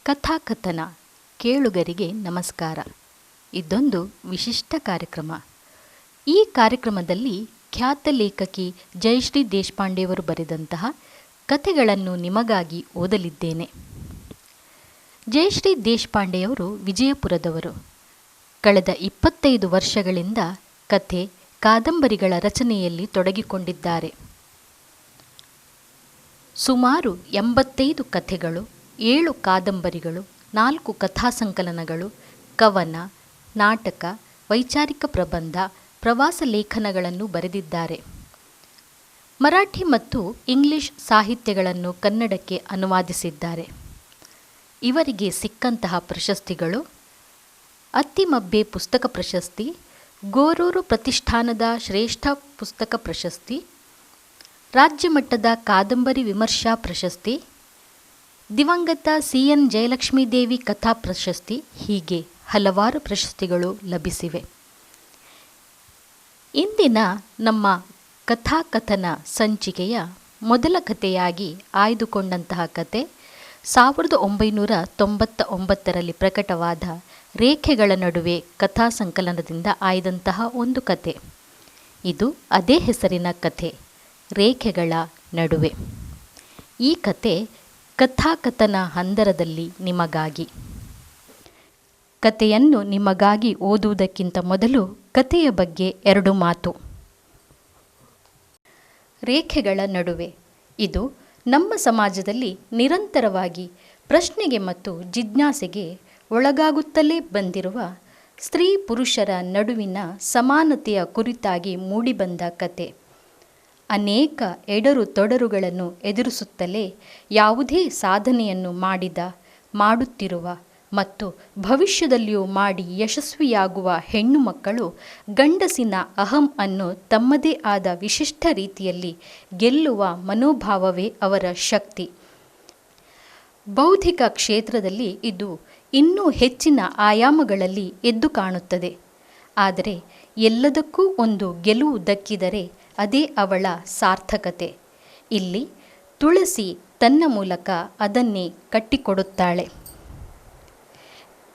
ಕಥಾಕಥನ ಕೇಳುಗರಿಗೆ ನಮಸ್ಕಾರ. ಇದೊಂದು ವಿಶಿಷ್ಟ ಕಾರ್ಯಕ್ರಮ. ಈ ಕಾರ್ಯಕ್ರಮದಲ್ಲಿ ಖ್ಯಾತ ಲೇಖಕಿ ಜಯಶ್ರೀ ದೇಶಪಾಂಡೆಯವರು ಬರೆದಂತಹ ಕಥೆಗಳನ್ನು ನಿಮಗಾಗಿ ಓದಲಿದ್ದೇನೆ. ಜಯಶ್ರೀ ದೇಶಪಾಂಡೆಯವರು ವಿಜಯಪುರದವರು. ಕಳೆದ 25 ವರ್ಷಗಳಿಂದ ಕಥೆ, ಕಾದಂಬರಿಗಳ ರಚನೆಯಲ್ಲಿ ತೊಡಗಿಕೊಂಡಿದ್ದಾರೆ. ಸುಮಾರು 85 ಕಥೆಗಳು, 7 ಕಾದಂಬರಿಗಳು, 4 ಕಥಾಸಂಕಲನಗಳು, ಕವನ, ನಾಟಕ, ವೈಚಾರಿಕ ಪ್ರಬಂಧ, ಪ್ರವಾಸ ಲೇಖನಗಳನ್ನು ಬರೆದಿದ್ದಾರೆ. ಮರಾಠಿ ಮತ್ತು ಇಂಗ್ಲಿಷ್ ಸಾಹಿತ್ಯಗಳನ್ನು ಕನ್ನಡಕ್ಕೆ ಅನುವಾದಿಸಿದ್ದಾರೆ. ಇವರಿಗೆ ಸಿಕ್ಕಂತಹ ಪ್ರಶಸ್ತಿಗಳು: ಅತ್ತಿಮಬ್ಬೆ ಪುಸ್ತಕ ಪ್ರಶಸ್ತಿ, ಗೋರೂರು ಪ್ರತಿಷ್ಠಾನದ ಶ್ರೇಷ್ಠ ಪುಸ್ತಕ ಪ್ರಶಸ್ತಿ, ರಾಜ್ಯಮಟ್ಟದ ಕಾದಂಬರಿ ವಿಮರ್ಶಾ ಪ್ರಶಸ್ತಿ, ದಿವಂಗತ CN ಜಯಲಕ್ಷ್ಮೀದೇವಿ ಕಥಾ ಪ್ರಶಸ್ತಿ, ಹೀಗೆ ಹಲವಾರು ಪ್ರಶಸ್ತಿಗಳು ಲಭಿಸಿವೆ. ಇಂದಿನ ನಮ್ಮ ಕಥಾಕಥನ ಸಂಚಿಕೆಯ ಮೊದಲ ಕಥೆಯಾಗಿ ಆಯ್ದುಕೊಂಡಂತಹ ಕತೆ 1999ರಲ್ಲಿ ಪ್ರಕಟವಾದ ರೇಖೆಗಳ ನಡುವೆ ಕಥಾ ಸಂಕಲನದಿಂದ ಆಯ್ದಂತಹ ಒಂದು ಕತೆ. ಇದು ಅದೇ ಹೆಸರಿನ ಕಥೆ, ರೇಖೆಗಳ ನಡುವೆ. ಈ ಕತೆ ಕಥಾಕಥನ ಹಂದರದಲ್ಲಿ ನಿಮಗಾಗಿ. ಕಥೆಯನ್ನು ನಿಮಗಾಗಿ ಓದುವುದಕ್ಕಿಂತ ಮೊದಲು ಕಥೆಯ ಬಗ್ಗೆ 2 ಮಾತು. ರೇಖೆಗಳ ನಡುವೆ ಇದು ನಮ್ಮ ಸಮಾಜದಲ್ಲಿ ನಿರಂತರವಾಗಿ ಪ್ರಶ್ನೆಗೆ ಮತ್ತು ಜಿಜ್ಞಾಸೆಗೆ ಒಳಗಾಗುತ್ತಲೇ ಬಂದಿರುವ ಸ್ತ್ರೀ ಪುರುಷರ ನಡುವಿನ ಸಮಾನತೆಯ ಕುರಿತಾಗಿ ಮೂಡಿಬಂದ ಕತೆ. ಅನೇಕ ಎಡರು ತೊಡರುಗಳನ್ನು ಎದುರಿಸುತ್ತಲೇ ಯಾವುದೇ ಸಾಧನೆಯನ್ನು ಮಾಡುತ್ತಿರುವ ಮತ್ತು ಭವಿಷ್ಯದಲ್ಲಿಯೂ ಮಾಡಿ ಯಶಸ್ವಿಯಾಗುವ ಹೆಣ್ಣು ಮಕ್ಕಳು ಗಂಡಸಿನ ಅಹಂ ಅನ್ನು ತಮ್ಮದೇ ಆದ ವಿಶಿಷ್ಟ ರೀತಿಯಲ್ಲಿ ಗೆಲ್ಲುವ ಮನೋಭಾವವೇ ಅವರ ಶಕ್ತಿ. ಬೌದ್ಧಿಕ ಕ್ಷೇತ್ರದಲ್ಲಿ ಇದು ಇನ್ನೂ ಹೆಚ್ಚಿನ ಆಯಾಮಗಳಲ್ಲಿ ಎದ್ದು ಕಾಣುತ್ತದೆ. ಆದರೆ ಎಲ್ಲದಕ್ಕೂ ಒಂದು ಗೆಲುವು ದಕ್ಕಿದರೆ ಅದೇ ಅವಳ ಸಾರ್ಥಕತೆ. ಇಲ್ಲಿ ತುಳಸಿ ತನ್ನ ಮೂಲಕ ಅದನ್ನೇ ಕಟ್ಟಿಕೊಡುತ್ತಾಳೆ.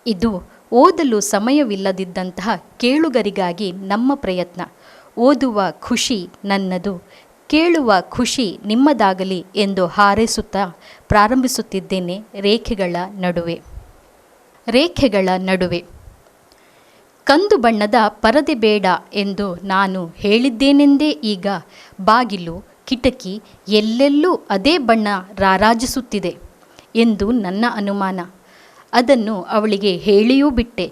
ಇದು ಓದಲು ಸಮಯವಿಲ್ಲದಿದ್ದಂತಹ ಕೇಳುಗರಿಗಾಗಿ ನಮ್ಮ ಪ್ರಯತ್ನ. ಓದುವ ಖುಷಿ ನನ್ನದು, ಕೇಳುವ ಖುಷಿ ನಿಮ್ಮದಾಗಲಿ ಎಂದು ಹಾರೈಸುತ್ತಾ ಪ್ರಾರಂಭಿಸುತ್ತಿದ್ದೇನೆ. ರೇಖೆಗಳ ನಡುವೆ. ರೇಖೆಗಳ ನಡುವೆ. ಕಂದು ಬಣ್ಣದ ಪರದೆ ಬೇಡ ಎಂದು ನಾನು ಹೇಳಿದ್ದೇನೆಂದೇ ಈಗ ಬಾಗಿಲು, ಕಿಟಕಿ ಎಲ್ಲೆಲ್ಲೂ ಅದೇ ಬಣ್ಣ ರಾರಾಜಿಸುತ್ತಿದೆ ಎಂದು ನನ್ನ ಅನುಮಾನ. ಅದನ್ನು ಅವಳಿಗೆ ಹೇಳಿಯೂ ಬಿಟ್ಟೆ.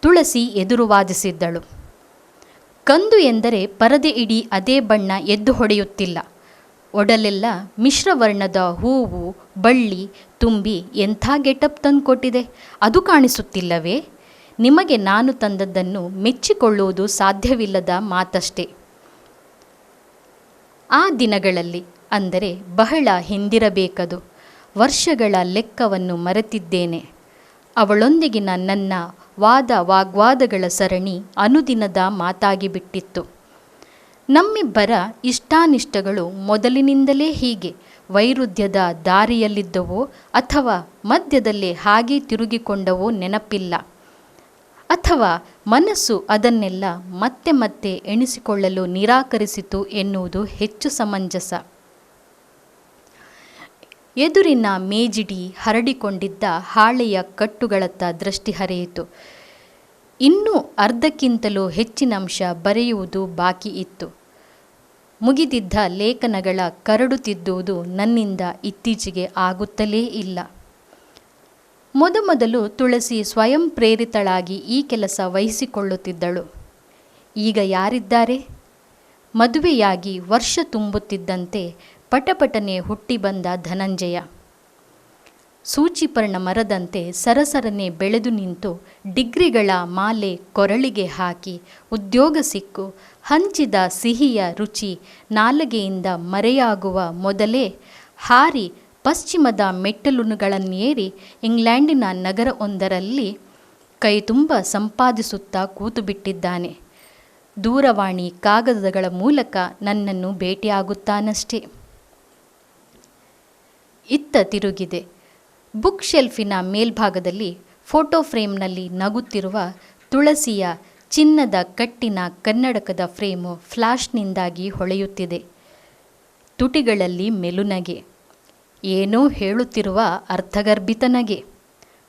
ತುಳಸಿ ಎದುರು ವಾದಿಸಿದ್ದಳು. ಕಂದು ಎಂದರೆ ಪರದೆ ಇಡೀ ಅದೇ ಬಣ್ಣ ಎದ್ದು ಹೊಡೆಯುತ್ತಿಲ್ಲ. ಒಡಲೆಲ್ಲ ಮಿಶ್ರವರ್ಣದ ಹೂವು, ಬಳ್ಳಿ ತುಂಬಿ ಎಂಥ ಗೆಟಪ್ ತಂದುಕೊಟ್ಟಿದೆ, ಅದು ಕಾಣಿಸುತ್ತಿಲ್ಲವೇ? ನಿಮಗೆ ನಾನು ತಂದದ್ದನ್ನು ಮೆಚ್ಚಿಕೊಳ್ಳುವುದು ಸಾಧ್ಯವಿಲ್ಲದ ಮಾತಷ್ಟೇ. ಆ ದಿನಗಳಲ್ಲಿ, ಅಂದರೆ ಬಹಳ ಹಿಂದಿರಬೇಕದು, ವರ್ಷಗಳ ಲೆಕ್ಕವನ್ನು ಮರೆತಿದ್ದೇನೆ. ಅವಳೊಂದಿಗಿನ ನನ್ನ ವಾಗ್ವಾದಗಳ ಸರಣಿ ಅನುದಿನದ ಮಾತಾಗಿಬಿಟ್ಟಿತ್ತು. ನಮ್ಮಿಬ್ಬರ ಇಷ್ಟಾನಿಷ್ಟಗಳು ಮೊದಲಿನಿಂದಲೇ ಹೀಗೆ ವೈರುಧ್ಯದ ದಾರಿಯಲ್ಲಿದ್ದವೋ ಅಥವಾ ಮಧ್ಯದಲ್ಲೇ ಹಾಗೆ ತಿರುಗಿಕೊಂಡವೋ ನೆನಪಿಲ್ಲ. ಅಥವಾ ಮನಸ್ಸು ಅದನ್ನೆಲ್ಲ ಮತ್ತೆ ಮತ್ತೆ ಎಣಿಸಿಕೊಳ್ಳಲು ನಿರಾಕರಿಸಿತು ಎನ್ನುವುದು ಹೆಚ್ಚು ಸಮಂಜಸ. ಎದುರಿನ ಮೇಜಿಡಿ ಹರಡಿಕೊಂಡಿದ್ದ ಹಾಳೆಯ ಕಟ್ಟುಗಳತ್ತ ದೃಷ್ಟಿ ಹರಿಯಿತು. ಇನ್ನೂ ಅರ್ಧಕ್ಕಿಂತಲೂ ಹೆಚ್ಚಿನಂಶ ಬರೆಯುವುದು ಬಾಕಿ ಇತ್ತು. ಮುಗಿದಿದ್ದ ಲೇಖನಗಳ ಕರಡು ತಿದ್ದುವುದು ನನ್ನಿಂದ ಇತ್ತೀಚೆಗೆ ಆಗುತ್ತಲೇ ಇಲ್ಲ. ಮೊದಮೊದಲು ತುಳಸಿ ಸ್ವಯಂ ಪ್ರೇರಿತಳಾಗಿ ಈ ಕೆಲಸ ವಹಿಸಿಕೊಳ್ಳುತ್ತಿದ್ದಳು. ಈಗ ಯಾರಿದ್ದಾರೆ? ಮದುವೆಯಾಗಿ ವರ್ಷ ತುಂಬುತ್ತಿದ್ದಂತೆ ಪಟಪಟನೆ ಹುಟ್ಟಿ ಬಂದ ಧನಂಜಯ ಸೂಚಿಪರ್ಣ ಮರದಂತೆ ಸರಸರನೆ ಬೆಳೆದು ನಿಂತು ಡಿಗ್ರಿಗಳ ಮಾಲೆ ಕೊರಳಿಗೆ ಹಾಕಿ ಉದ್ಯೋಗ ಸಿಕ್ಕು ಹಂಚಿದ ಸಿಹಿಯ ರುಚಿ ನಾಲಗೆಯಿಂದ ಮರೆಯಾಗುವ ಮೊದಲೇ ಹಾರಿ ಪಶ್ಚಿಮದ ಮೆಟ್ಟಲುಗಳನ್ನೇರಿ ಇಂಗ್ಲೆಂಡಿನ ನಗರವೊಂದರಲ್ಲಿ ಕೈತುಂಬ ಸಂಪಾದಿಸುತ್ತಾ ಕೂತುಬಿಟ್ಟಿದ್ದಾನೆ. ದೂರವಾಣಿ ಕಾಗದಗಳ ಮೂಲಕ ನನ್ನನ್ನು ಭೇಟಿಯಾಗುತ್ತಾನಷ್ಟೇ. ಇತ್ತ ತಿರುಗಿದೆ. ಬುಕ್ ಶೆಲ್ಫಿನ ಮೇಲ್ಭಾಗದಲ್ಲಿ ಫೋಟೋ ಫ್ರೇಮ್ನಲ್ಲಿ ನಗುತ್ತಿರುವ ತುಳಸಿಯ ಚಿನ್ನದ ಕಟ್ಟಿನ ಕನ್ನಡಕದ ಫ್ರೇಮು ಫ್ಲಾಶ್ನಿಂದಾಗಿ ಹೊಳೆಯುತ್ತಿದೆ. ತುಟಿಗಳಲ್ಲಿ ಮೆಲುನಗೆ, ಏನೋ ಹೇಳುತ್ತಿರುವ ಅರ್ಥಗರ್ಭಿತ ನಗೆ.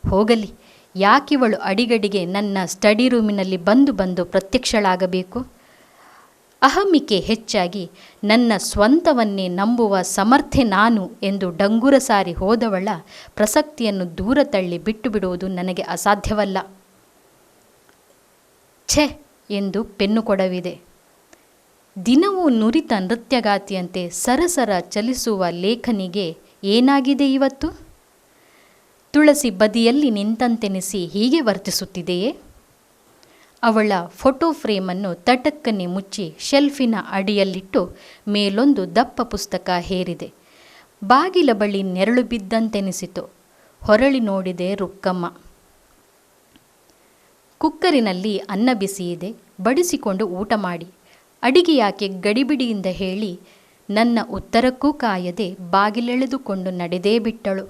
ಹೋಗಲಿ, ಯಾಕಿವಳು ಅಡಿಗಡಿಗೆ ನನ್ನ ಸ್ಟಡಿ ರೂಮಿನಲ್ಲಿ ಬಂದು ಪ್ರತ್ಯಕ್ಷಳಾಗಬೇಕು? ಅಹಮಿಕೆ ಹೆಚ್ಚಾಗಿ ನನ್ನ ಸ್ವಂತವನ್ನೇ ನಂಬುವ ಸಮರ್ಥೆ ನಾನು ಎಂದು ಡಂಗುರ ಸಾರಿ ಹೋದವಳ ಪ್ರಸಕ್ತಿಯನ್ನು ದೂರ ತಳ್ಳಿ ಬಿಟ್ಟು ಬಿಡುವುದು ನನಗೆ ಅಸಾಧ್ಯವಲ್ಲ. ಛೆ ಎಂದು ಪೆನ್ನು ಕೊಡವಿದೆ. ದಿನವೂ ನುರಿತ ನೃತ್ಯಗಾತಿಯಂತೆ ಸರಸರ ಚಲಿಸುವ ಲೇಖನಿಗೆ ಏನಾಗಿದೆ ಇವತ್ತು? ತುಳಸಿ ಬದಿಯಲ್ಲಿ ನಿಂತಂತೆನಿಸಿ ಹೀಗೆ ವರ್ತಿಸುತ್ತಿದೆಯೇ? ಅವಳ ಫೋಟೋ ಫ್ರೇಮನ್ನು ತಟಕ್ಕನೆ ಮುಚ್ಚಿ ಶೆಲ್ಫಿನ ಅಡಿಯಲ್ಲಿಟ್ಟು ಮೇಲೊಂದು ದಪ್ಪ ಪುಸ್ತಕ ಹೇರಿದೆ. ಬಾಗಿಲ ಬಳಿ ನೆರಳು ಬಿದ್ದಂತೆನಿಸಿತು. ಹೊರಳಿ ನೋಡಿದೆ ರುಕ್ಕಮ್ಮ. ಕುಕ್ಕರಿನಲ್ಲಿ ಅನ್ನ ಬಿಸಿಯಿದೆ, ಬಡಿಸಿಕೊಂಡು ಊಟ ಮಾಡಿ. ಅಡಿಗೆ ಯಾಕೆ ಗಡಿಬಿಡಿಯಿಂದ ಹೇಳಿ ನನ್ನ ಉತ್ತರಕ್ಕೂ ಕಾಯದೆ ಬಾಗಿಲೆಳೆದುಕೊಂಡು ನಡೆದೇ ಬಿಟ್ಟಳು.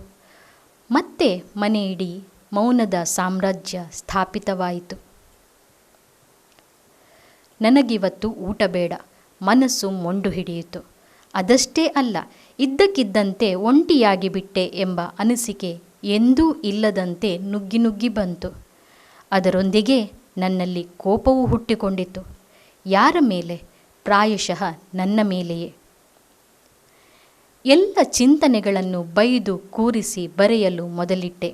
ಮತ್ತೆ ಮನೆ ಇಡೀ ಮೌನದ ಸಾಮ್ರಾಜ್ಯ ಸ್ಥಾಪಿತವಾಯಿತು. ನನಗಿವತ್ತು ಊಟ ಬೇಡ, ಮನಸ್ಸು ಮೊಂಡು ಹಿಡಿಯಿತು. ಅದಷ್ಟೇ ಅಲ್ಲ, ಇದ್ದಕ್ಕಿದ್ದಂತೆ ಒಂಟಿಯಾಗಿ ಬಿಟ್ಟೆ ಎಂಬ ಅನಿಸಿಕೆ ಎಂದೂ ಇಲ್ಲದಂತೆ ನುಗ್ಗಿ ನುಗ್ಗಿ ಬಂತು. ಅದರೊಂದಿಗೆ ನನ್ನಲ್ಲಿ ಕೋಪವೂ ಹುಟ್ಟಿಕೊಂಡಿತು. ಯಾರ ಮೇಲೆ? ಪ್ರಾಯಶಃ ನನ್ನ ಮೇಲೆಯೇ. ಎಲ್ಲ ಚಿಂತನೆಗಳನ್ನು ಬೈದು ಕೂರಿಸಿ ಬರೆಯಲು ಮೊದಲಿಟ್ಟೆ.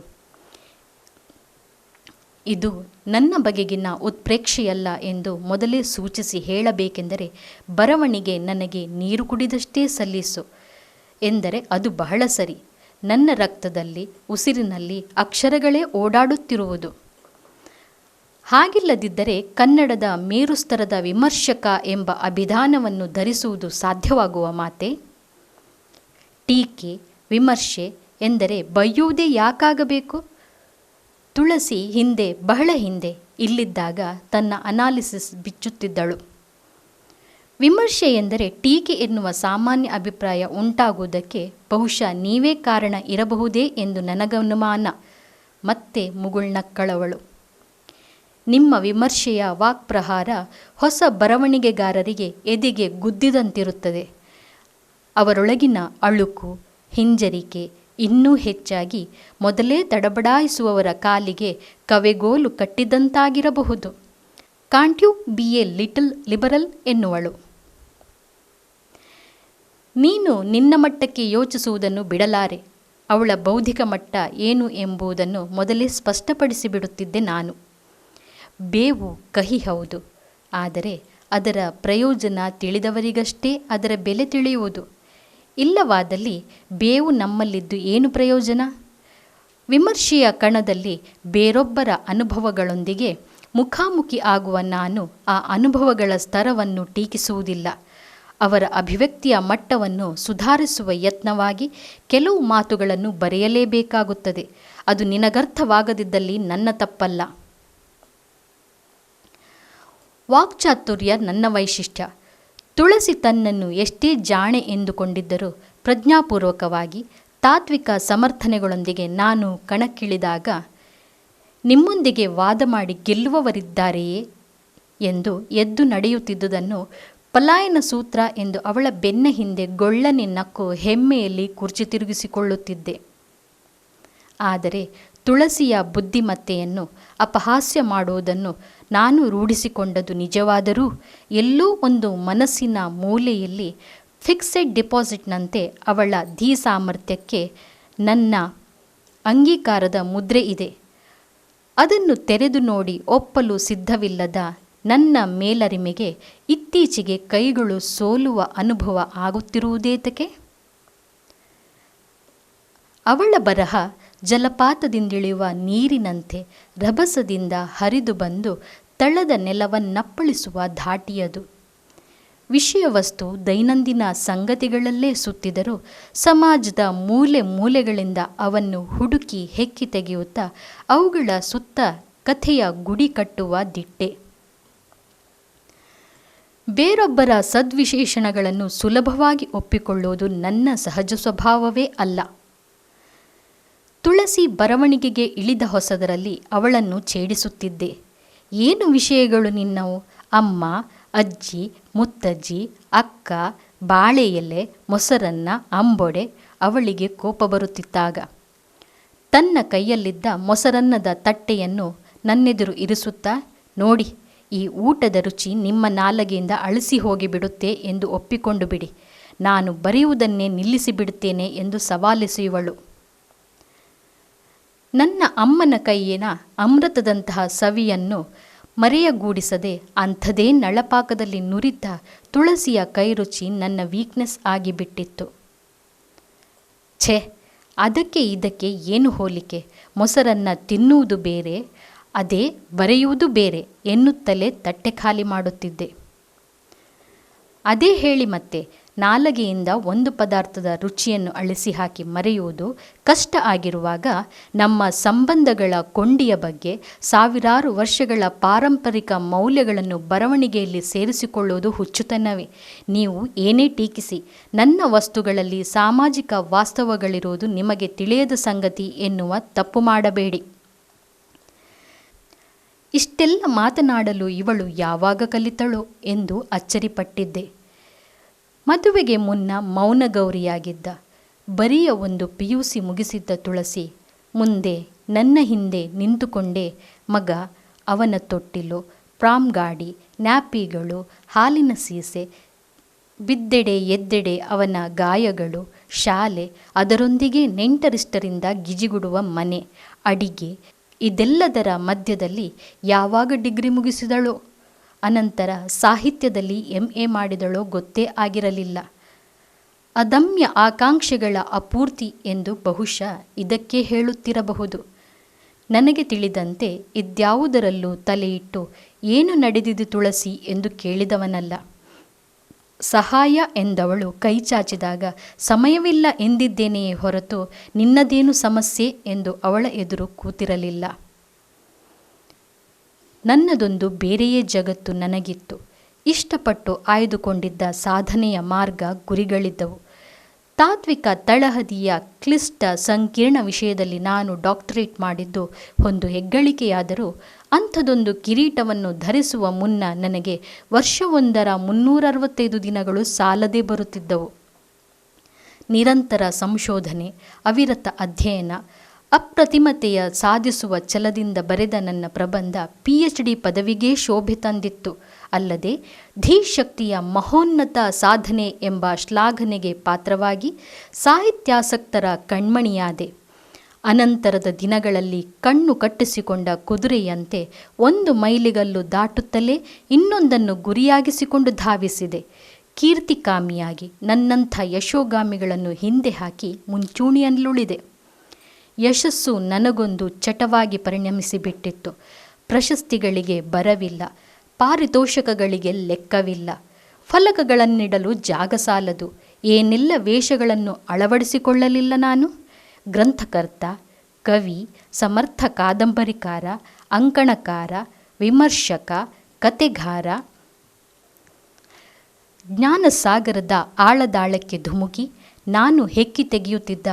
ಇದು ನನ್ನ ಬಗೆಗಿನ ಉತ್ಪ್ರೇಕ್ಷೆಯಲ್ಲ ಎಂದು ಮೊದಲೇ ಸೂಚಿಸಿ ಹೇಳಬೇಕೆಂದರೆ, ಬರವಣಿಗೆ ನನಗೆ ನೀರು ಕುಡಿದಷ್ಟೇ ಸಲ್ಲಿಸು ಎಂದರೆ ಅದು ಬಹಳ ಸರಿ. ನನ್ನ ರಕ್ತದಲ್ಲಿ, ಉಸಿರಿನಲ್ಲಿ ಅಕ್ಷರಗಳೇ ಓಡಾಡುತ್ತಿರುವುದು. ಹಾಗಿಲ್ಲದಿದ್ದರೆ ಕನ್ನಡದ ಮೇರುಸ್ತರದ ವಿಮರ್ಶಕ ಎಂಬ ಅಭಿಧಾನವನ್ನು ಧರಿಸುವುದು ಸಾಧ್ಯವಾಗುವ ಮಾತೆ? ಟೀಕೆ, ವಿಮರ್ಶೆ ಎಂದರೆ ಬೈಯುವುದೇ ಯಾಕಾಗಬೇಕು? ತುಳಸಿ ಹಿಂದೆ, ಬಹಳ ಹಿಂದೆ ಇಲ್ಲಿದ್ದಾಗ ತನ್ನ ಅನಾಲಿಸಿಸ್ ಬಿಚ್ಚುತ್ತಿದ್ದಳು. ವಿಮರ್ಶೆ ಎಂದರೆ ಟೀಕೆ ಎನ್ನುವ ಸಾಮಾನ್ಯ ಅಭಿಪ್ರಾಯ ಉಂಟಾಗುವುದಕ್ಕೆ ಬಹುಶಃ ನೀವೇ ಕಾರಣ ಇರಬಹುದೇ ಎಂದು ನನಗನುಮಾನ. ಮತ್ತೆ ಮುಗುಳ್ನಕ್ಕಳವಳು. ನಿಮ್ಮ ವಿಮರ್ಶೆಯ ವಾಕ್ಪ್ರಹಾರ ಹೊಸ ಬರವಣಿಗೆಗಾರರಿಗೆ ಎದೆಗೆ ಗುದ್ದಿದಂತಿರುತ್ತದೆ. ಅವರೊಳಗಿನ ಅಳುಕು, ಹಿಂಜರಿಕೆ ಇನ್ನೂ ಹೆಚ್ಚಾಗಿ ಮೊದಲೇ ತಡಬಡಾಯಿಸುವವರ ಕಾಲಿಗೆ ಕವೆಗೋಲು ಕಟ್ಟಿದಂತಾಗಿರಬಹುದು. Can't you be a little liberal ಎನ್ನುವಳು. ನೀನು ನಿನ್ನ ಮಟ್ಟಕ್ಕೆ ಯೋಚಿಸುವುದನ್ನು ಬಿಡಲಾರೆ. ಅವಳ ಬೌದ್ಧಿಕ ಮಟ್ಟ ಏನು ಎಂಬುದನ್ನು ಮೊದಲೇ ಸ್ಪಷ್ಟಪಡಿಸಿಬಿಡುತ್ತಿದ್ದೆ ನಾನು. ಬೇವು ಕಹಿ ಹೌದು, ಆದರೆ ಅದರ ಪ್ರಯೋಜನ ತಿಳಿದವರಿಗಷ್ಟೇ ಅದರ ಬೆಲೆ ತಿಳಿಯುವುದು. ಇಲ್ಲವಾದಲ್ಲಿ ಬೇವು ನಮ್ಮಲ್ಲಿದ್ದು ಏನು ಪ್ರಯೋಜನ? ವಿಮರ್ಶೆಯ ಕಣದಲ್ಲಿ ಬೇರೊಬ್ಬರ ಅನುಭವಗಳೊಂದಿಗೆ ಮುಖಾಮುಖಿ ಆಗುವ ನಾನು ಆ ಅನುಭವಗಳ ಸ್ತರವನ್ನು ಟೀಕಿಸುವುದಿಲ್ಲ. ಅವರ ಅಭಿವ್ಯಕ್ತಿಯ ಮಟ್ಟವನ್ನು ಸುಧಾರಿಸುವ ಯತ್ನವಾಗಿ ಕೆಲವು ಮಾತುಗಳನ್ನು ಬರೆಯಲೇಬೇಕಾಗುತ್ತದೆ. ಅದು ನಿನಗರ್ಥವಾಗದಿದ್ದಲ್ಲಿ ನನ್ನ ತಪ್ಪಲ್ಲ. ವಾಕ್ಚಾತುರ್ಯ ನನ್ನ ವೈಶಿಷ್ಟ್ಯ. ತುಳಸಿ ತನ್ನನ್ನು ಎಷ್ಟೇ ಜಾಣೆ ಎಂದುಕೊಂಡಿದ್ದರೂ ಪ್ರಜ್ಞಾಪೂರ್ವಕವಾಗಿ ತಾತ್ವಿಕ ಸಮರ್ಥನೆಗಳೊಂದಿಗೆ ನಾನು ಕಣಕ್ಕಿಳಿದಾಗ, ನಿಮ್ಮೊಂದಿಗೆ ವಾದ ಮಾಡಿ ಗೆಲ್ಲುವವರಿದ್ದಾರೆಯೇ ಎಂದು ಎದ್ದು ನಡೆಯುತ್ತಿದ್ದುದನ್ನು ಪಲಾಯನ ಸೂತ್ರ ಎಂದು ಅವಳ ಬೆನ್ನ ಹಿಂದೆ ಗೊಳ್ಳನೆ ನಕ್ಕು ಹೆಮ್ಮೆಯಲ್ಲಿ ಕುರ್ಚಿ ತಿರುಗಿಸಿಕೊಳ್ಳುತ್ತಿದ್ದೆ. ಆದರೆ ತುಳಸಿಯ ಬುದ್ಧಿಮತ್ತೆಯನ್ನು ಅಪಹಾಸ್ಯ ಮಾಡುವುದನ್ನು ನಾನು ರೂಢಿಸಿಕೊಂಡದ್ದು ನಿಜವಾದರೂ ಎಲ್ಲೋ ಒಂದು ಮನಸ್ಸಿನ ಮೂಲೆಯಲ್ಲಿ ಫಿಕ್ಸೆಡ್ ಡಿಪಾಸಿಟ್ನಂತೆ ಅವಳ ಸಾಮರ್ಥ್ಯಕ್ಕೆ ನನ್ನ ಅಂಗೀಕಾರದ ಮುದ್ರೆ ಇದೆ. ಅದನ್ನು ತೆರೆದು ನೋಡಿ ಒಪ್ಪಲು ಸಿದ್ಧವಿಲ್ಲದ ನನ್ನ ಮೇಲರಿಮೆಗೆ ಇತ್ತೀಚೆಗೆ ಕೈಗಳು ಸೋಲುವ ಅನುಭವ ಆಗುತ್ತಿರುವುದೇತಕ್ಕೆ? ಅವಳ ಬರಹ ಜಲಪಾತದಿಂದಿಳಿಯುವ ನೀರಿನಂತೆ ರಭಸದಿಂದ ಹರಿದು ಬಂದು ತಳದ ನೆಲವನ್ನಪ್ಪಳಿಸುವ ಧಾಟಿಯದು. ವಿಷಯವಸ್ತು ದೈನಂದಿನ ಸಂಗತಿಗಳಲ್ಲೇ ಸುತ್ತಿದರೂ ಸಮಾಜದ ಮೂಲೆ ಮೂಲೆಗಳಿಂದ ಅವನ್ನು ಹುಡುಕಿ ಹೆಕ್ಕಿ ತೆಗೆಯುತ್ತಾ ಅವುಗಳ ಸುತ್ತ ಕಥೆಯ ಗುಡಿ ಕಟ್ಟುವ ದಿಟ್ಟೆ. ಬೇರೊಬ್ಬರ ಸದ್ವಿಶೇಷಣಗಳನ್ನು ಸುಲಭವಾಗಿ ಒಪ್ಪಿಕೊಳ್ಳುವುದು ನನ್ನ ಸಹಜ ಸ್ವಭಾವವೇ ಅಲ್ಲ. ತುಳಸಿ ಬರವಣಿಗೆಗೆ ಇಳಿದ ಹೊಸದರಲ್ಲಿ ಅವಳನ್ನು ಛೇಡಿಸುತ್ತಿದ್ದೆ. ಏನು ವಿಷಯಗಳು ನಿನ್ನವು? ಅಮ್ಮ, ಅಜ್ಜಿ, ಮುತ್ತಜ್ಜಿ, ಅಕ್ಕ, ಬಾಳೆ ಎಲೆ, ಮೊಸರನ್ನ, ಅಂಬೊಡೆ. ಅವಳಿಗೆ ಕೋಪ ಬರುತ್ತಿತ್ತಾಗ. ತನ್ನ ಕೈಯಲ್ಲಿದ್ದ ಮೊಸರನ್ನದ ತಟ್ಟೆಯನ್ನು ನನ್ನೆದುರು ಇರಿಸುತ್ತಾ, ನೋಡಿ, ಈ ಊಟದ ರುಚಿ ನಿಮ್ಮ ನಾಲಗೆಯಿಂದ ಅಳಿಸಿ ಹೋಗಿಬಿಡುತ್ತೆ ಎಂದು ಒಪ್ಪಿಕೊಂಡು ಬಿಡಿ, ನಾನು ಬರೆಯುವುದನ್ನೇ ನಿಲ್ಲಿಸಿಬಿಡುತ್ತೇನೆ ಎಂದು ಸವಾಲೆಸೆಯುವಳು. ನನ್ನ ಅಮ್ಮನ ಕೈಯಿನ ಅಮೃತದಂತಹ ಸವಿಯನ್ನು ಮರೆಯಗೂಡಿಸದೆ ಅಂಥದೇ ನಳಪಾಕದಲ್ಲಿ ನುರಿತ ತುಳಸಿಯ ಕೈರುಚಿ ನನ್ನ ವೀಕ್ನೆಸ್ ಆಗಿಬಿಟ್ಟಿತ್ತು. ಛೇ, ಅದಕ್ಕೆ ಇದಕ್ಕೆ ಏನು ಹೋಲಿಕೆ? ಮೊಸರನ್ನ ತಿನ್ನುವುದು ಬೇರೆ, ಅದೇ ಬರೆಯುವುದು ಬೇರೆ ಎನ್ನುತ್ತಲೇ ತಟ್ಟೆ ಖಾಲಿ ಮಾಡುತ್ತಿದ್ದೆ. ಅದೇ ಹೇಳಿ ಮತ್ತೆ, ನಾಲಗೆಯಿಂದ ಒಂದು ಪದಾರ್ಥದ ರುಚಿಯನ್ನು ಅಳಿಸಿ ಹಾಕಿ ಮರೆಯುವುದು ಕಷ್ಟ ಆಗಿರುವಾಗ ನಮ್ಮ ಸಂಬಂಧಗಳ ಕೊಂಡಿಯ ಬಗ್ಗೆ ಸಾವಿರಾರು ವರ್ಷಗಳ ಪಾರಂಪರಿಕ ಮೌಲ್ಯಗಳನ್ನು ಬರವಣಿಗೆಯಲ್ಲಿ ಸೇರಿಸಿಕೊಳ್ಳುವುದು ಹುಚ್ಚುತನವೇ? ನೀವು ಏನೇ ಟೀಕಿಸಿ, ನನ್ನ ವಸ್ತುಗಳಲ್ಲಿ ಸಾಮಾಜಿಕ ವಾಸ್ತವಗಳಿರುವುದು ನಿಮಗೆ ತಿಳಿಯದ ಸಂಗತಿ ಎನ್ನುವ ತಪ್ಪು ಮಾಡಬೇಡಿ. ಇಷ್ಟೆಲ್ಲ ಮಾತನಾಡಲು ಇವಳು ಯಾವಾಗ ಕಲಿತಳೋ ಎಂದು ಅಚ್ಚರಿಪಟ್ಟಿದ್ದೆ. ಮದುವೆಗೆ ಮುನ್ನ ಮೌನಗೌರಿಯಾಗಿದ್ದ, ಬರಿಯ ಒಂದು PUC ಮುಗಿಸಿದ್ದ ತುಳಸಿ ಮುಂದೆ ನನ್ನ ಹಿಂದೆ ನಿಂತುಕೊಂಡೇ ಮಗ, ಅವನ ತೊಟ್ಟಿಲು, ಪ್ರಾಮ್ ಗಾಡಿ, ನ್ಯಾಪಿಗಳು, ಹಾಲಿನ ಸೀಸೆ, ಬಿದ್ದೆಡೆ ಎದ್ದೆಡೆ ಅವನ ಗಾಯಗಳು, ಶಾಲೆ, ಅದರೊಂದಿಗೆ ನೆಂಟರಿಷ್ಟರಿಂದ ಗಿಜಿಗುಡುವ ಮನೆ, ಅಡಿಗೆ, ಇದೆಲ್ಲದರ ಮಧ್ಯದಲ್ಲಿ ಯಾವಾಗ ಡಿಗ್ರಿ ಮುಗಿಸಿದಳೋ, ಅನಂತರ ಸಾಹಿತ್ಯದಲ್ಲಿ MA ಮಾಡಿದಳೋ ಗೊತ್ತೇ ಆಗಿರಲಿಲ್ಲ. ಅದಮ್ಯ ಆಕಾಂಕ್ಷೆಗಳ ಅಪೂರ್ತಿ ಎಂದು ಬಹುಶಃ ಇದಕ್ಕೆ ಹೇಳುತ್ತಿರಬಹುದು. ನನಗೆ ತಿಳಿದಂತೆ ಇದ್ಯಾವುದರಲ್ಲೂ ತಲೆಯಿಟ್ಟು ಏನು ನಡೆದಿದೆ ತುಳಸಿ ಎಂದು ಕೇಳಿದವನಲ್ಲ. ಸಹಾಯ ಎಂದವಳು ಕೈ ಚಾಚಿದಾಗ ಸಮಯವಿಲ್ಲ ಎಂದಿದ್ದೇನೆಯೇ ಹೊರತು ನಿನ್ನದೇನು ಸಮಸ್ಯೆ ಎಂದು ಅವಳ ಎದುರು ಕೂತಿರಲಿಲ್ಲ. ನನ್ನದೊಂದು ಬೇರೆಯೇ ಜಗತ್ತು ನನಗಿತ್ತು. ಇಷ್ಟಪಟ್ಟು ಆಯ್ದುಕೊಂಡಿದ್ದ ಸಾಧನೆಯ ಮಾರ್ಗ, ಗುರಿಗಳಿದ್ದವು. ತಾತ್ವಿಕ ತಳಹದಿಯ ಕ್ಲಿಷ್ಟ ಸಂಕೀರ್ಣ ವಿಷಯದಲ್ಲಿ ನಾನು ಡಾಕ್ಟರೇಟ್ ಮಾಡಿದ್ದು ಒಂದು ಹೆಗ್ಗಳಿಕೆಯಾದರೂ ಅಂಥದೊಂದು ಕಿರೀಟವನ್ನು ಧರಿಸುವ ಮುನ್ನ ನನಗೆ ವರ್ಷವೊಂದರ 365 ದಿನಗಳು ಸಾಲದೇ ಬರುತ್ತಿದ್ದವು. ನಿರಂತರ ಸಂಶೋಧನೆ, ಅವಿರತ ಅಧ್ಯಯನ, ಅಪ್ರತಿಮತೆಯ ಸಾಧಿಸುವ ಛಲದಿಂದ ಬರೆದ ನನ್ನ ಪ್ರಬಂಧ PhD ಪದವಿಗೇ ಶೋಭೆ ತಂದಿತ್ತು. ಅಲ್ಲದೆ ಧೀಶಕ್ತಿಯ ಮಹೋನ್ನತ ಸಾಧನೆ ಎಂಬ ಶ್ಲಾಘನೆಗೆ ಪಾತ್ರವಾಗಿ ಸಾಹಿತ್ಯಾಸಕ್ತರ ಕಣ್ಮಣಿಯಾದೆ. ಅನಂತರದ ದಿನಗಳಲ್ಲಿ ಕಣ್ಣು ಕಟ್ಟಿಸಿಕೊಂಡ ಕುದುರೆಯಂತೆ ಒಂದು ಮೈಲಿಗಲ್ಲು ದಾಟುತ್ತಲೇ ಇನ್ನೊಂದನ್ನು ಗುರಿಯಾಗಿಸಿಕೊಂಡು ಧಾವಿಸಿದೆ. ಕೀರ್ತಿಕಾಮಿಯಾಗಿ ನನ್ನಂಥ ಯಶೋಗಾಮಿಗಳನ್ನು ಹಿಂದೆ ಹಾಕಿ ಮುಂಚೂಣಿಯಲ್ಲುಳಿದೆ. ಯಶಸ್ಸು ನನಗೊಂದು ಚಟವಾಗಿ ಪರಿಣಮಿಸಿಬಿಟ್ಟಿತ್ತು. ಪ್ರಶಸ್ತಿಗಳಿಗೆ ಬರವಿಲ್ಲ, ಪಾರಿತೋಷಕಗಳಿಗೆ ಲೆಕ್ಕವಿಲ್ಲ, ಫಲಕಗಳನ್ನಿಡಲು ಜಾಗ ಸಾಲದು. ಏನೆಲ್ಲ ವೇಷಗಳನ್ನು ಅಳವಡಿಸಿಕೊಳ್ಳಲಿಲ್ಲ ನಾನು? ಗ್ರಂಥಕರ್ತ, ಕವಿ, ಸಮರ್ಥ ಕಾದಂಬರಿಕಾರ, ಅಂಕಣಕಾರ, ವಿಮರ್ಶಕ, ಕತೆಗಾರ. ಜ್ಞಾನಸಾಗರದ ಆಳದಾಳಕ್ಕೆ ಧುಮುಕಿ ನಾನು ಹೆಕ್ಕಿ ತೆಗೆಯುತ್ತಿದ್ದ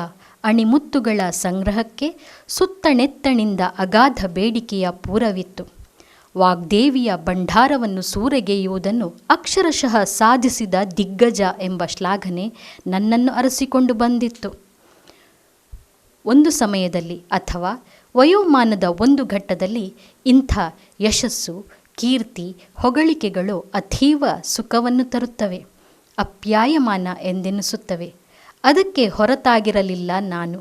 ಅಣಿಮುತ್ತುಗಳ ಸಂಗ್ರಹಕ್ಕೆ ಸುತ್ತಣೆತ್ತಣಿಂದ ಅಗಾಧ ಬೇಡಿಕೆಯ ಪೂರವಿತ್ತು. ವಾಗ್ದೇವಿಯ ಭಂಡಾರವನ್ನು ಸೂರೆಗೆಯುವುದನ್ನು ಅಕ್ಷರಶಃ ಸಾಧಿಸಿದ ದಿಗ್ಗಜ ಎಂಬ ಶ್ಲಾಘನೆ ನನ್ನನ್ನು ಅರಸಿಕೊಂಡು ಬಂದಿತ್ತು. ಒಂದು ಸಮಯದಲ್ಲಿ ಅಥವಾ ವಯೋಮಾನದ ಒಂದು ಘಟ್ಟದಲ್ಲಿ ಇಂಥ ಯಶಸ್ಸು, ಕೀರ್ತಿ, ಹೊಗಳಿಕೆಗಳು ಅತೀವ ಸುಖವನ್ನು ತರುತ್ತವೆ, ಅಪ್ಯಾಯಮಾನ ಎಂದೆನಿಸುತ್ತವೆ. ಅದಕ್ಕೆ ಹೊರತಾಗಿರಲಿಲ್ಲ ನಾನು.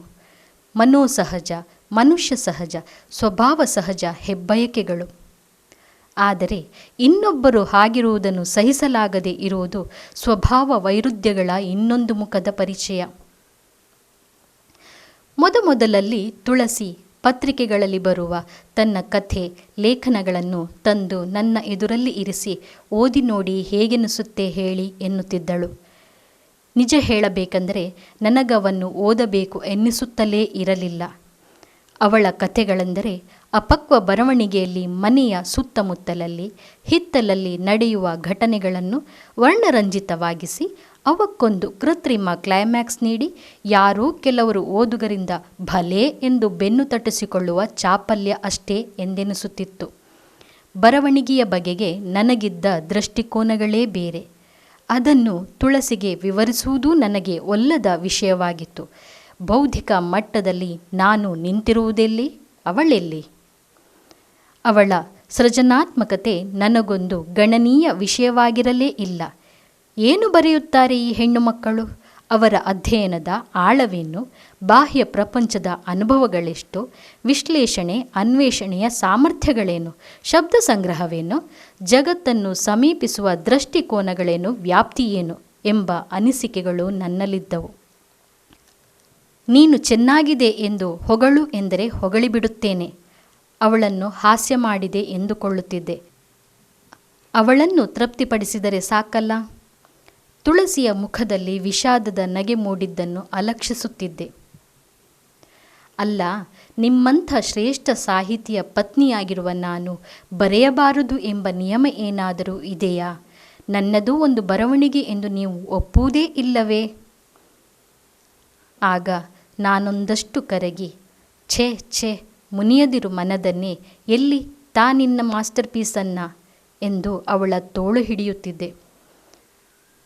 ಮನೋಸಹಜ, ಮನುಷ್ಯ ಸಹಜ, ಸ್ವಭಾವ ಸಹಜ ಹೆಬ್ಬಯಕೆಗಳು. ಆದರೆ ಇನ್ನೊಬ್ಬರು ಹಾಗಿರುವುದನ್ನು ಸಹಿಸಲಾಗದೆ ಇರುವುದು ಸ್ವಭಾವ ವೈರುಧ್ಯಗಳ ಇನ್ನೊಂದು ಮುಖದ ಪರಿಚಯ. ಮೊದಮೊದಲಲ್ಲಿ ತುಳಸಿ ಪತ್ರಿಕೆಗಳಲ್ಲಿ ಬರುವ ತನ್ನ ಕಥೆ, ಲೇಖನಗಳನ್ನು ತಂದು ನನ್ನ ಎದುರಲ್ಲಿ ಇರಿಸಿ, ಓದಿ ನೋಡಿ ಹೇಗೆನಿಸುತ್ತೆ ಹೇಳಿ ಎನ್ನುತ್ತಿದ್ದಳು. ನಿಜ ಹೇಳಬೇಕೆಂದರೆ ನನಗವನ್ನು ಓದಬೇಕು ಎನ್ನಿಸುತ್ತಲೇ ಇರಲಿಲ್ಲ. ಅವಳ ಕಥೆಗಳೆಂದರೆ ಅಪಕ್ವ ಬರವಣಿಗೆಯಲ್ಲಿ ಮನೆಯ ಸುತ್ತಮುತ್ತಲಲ್ಲಿ, ಹಿತ್ತಲಲ್ಲಿ ನಡೆಯುವ ಘಟನೆಗಳನ್ನು ವರ್ಣರಂಜಿತವಾಗಿಸಿ ಅವಕ್ಕೊಂದು ಕೃತ್ರಿಮ ಕ್ಲೈಮ್ಯಾಕ್ಸ್ ನೀಡಿ ಯಾರೋ ಕೆಲವರು ಓದುಗರಿಂದ ಭಲೇ ಎಂದು ಬೆನ್ನು ತಟ್ಟಿಸಿಕೊಳ್ಳುವ ಚಾಪಲ್ಯ ಅಷ್ಟೇ ಎಂದೆನಿಸುತ್ತಿತ್ತು. ಬರವಣಿಗೆಯ ಬಗೆಗೆ ನನಗಿದ್ದ ದೃಷ್ಟಿಕೋನಗಳೇ ಬೇರೆ. ಅದನ್ನು ತುಳಸಿಗೆ ವಿವರಿಸುವುದೂ ನನಗೆ ಒಲ್ಲದ ವಿಷಯವಾಗಿತ್ತು. ಬೌದ್ಧಿಕ ಮಟ್ಟದಲ್ಲಿ ನಾನು ನಿಂತಿರುವುದೆಲ್ಲಿ, ಅವಳೆಲ್ಲಿ? ಅವಳ ಸೃಜನಾತ್ಮಕತೆ ನನಗೊಂದು ಗಣನೀಯ ವಿಷಯವಾಗಿರಲೇ ಇಲ್ಲ. ಏನು ಬರೆಯುತ್ತಾರೆ ಈ ಹೆಣ್ಣು ಮಕ್ಕಳು? ಅವರ ಅಧ್ಯಯನದ ಆಳವೇನು? ಬಾಹ್ಯ ಪ್ರಪಂಚದ ಅನುಭವಗಳೆಷ್ಟು? ವಿಶ್ಲೇಷಣೆ ಅನ್ವೇಷಣೆಯ ಸಾಮರ್ಥ್ಯಗಳೇನು? ಶಬ್ದ ಸಂಗ್ರಹವೇನು? ಜಗತ್ತನ್ನು ಸಮೀಪಿಸುವ ದೃಷ್ಟಿಕೋನಗಳೇನು? ವ್ಯಾಪ್ತಿಯೇನು? ಎಂಬ ಅನಿಸಿಕೆಗಳು ನನ್ನಲ್ಲಿದ್ದವು. ನೀನು ಚೆನ್ನಾಗಿದೆ ಎಂದು ಹೊಗಳು ಎಂದರೆ ಹೊಗಳಿಬಿಡುತ್ತೇನೆ. ಅವಳನ್ನು ಹಾಸ್ಯ ಮಾಡಿದೆ ಎಂದುಕೊಳ್ಳುತ್ತಿದ್ದೆ. ಅವಳನ್ನು ತೃಪ್ತಿಪಡಿಸಿದರೆ ಸಾಕಲ್ಲ. ತುಳಸಿಯ ಮುಖದಲ್ಲಿ ವಿಷಾದದ ನಗೆ ಮೂಡಿದ್ದನ್ನು ಅಲಕ್ಷಿಸುತ್ತಿದ್ದೆ. ಅಲ್ಲ, ನಿಮ್ಮಂಥ ಶ್ರೇಷ್ಠ ಸಾಹಿತಿಯ ಪತ್ನಿಯಾಗಿರುವ ನಾನು ಬರೆಯಬಾರದು ಎಂಬ ನಿಯಮ ಏನಾದರೂ ಇದೆಯಾ? ನನ್ನದೂ ಒಂದು ಬರವಣಿಗೆ ಎಂದು ನೀವು ಒಪ್ಪುವುದೇ ಇಲ್ಲವೇ? ಆಗ ನಾನೊಂದಷ್ಟು ಕರಗಿ, ಛೇ ಛೇ, ಮುನಿಯದಿರು ಮನದನ್ನೇ, ಎಲ್ಲಿ ನಿನ್ನ ಮಾಸ್ಟರ್ ಪೀಸನ್ನ ಎಂದು ಅವಳ ತೋಳು ಹಿಡಿಯುತ್ತಿದ್ದೆ.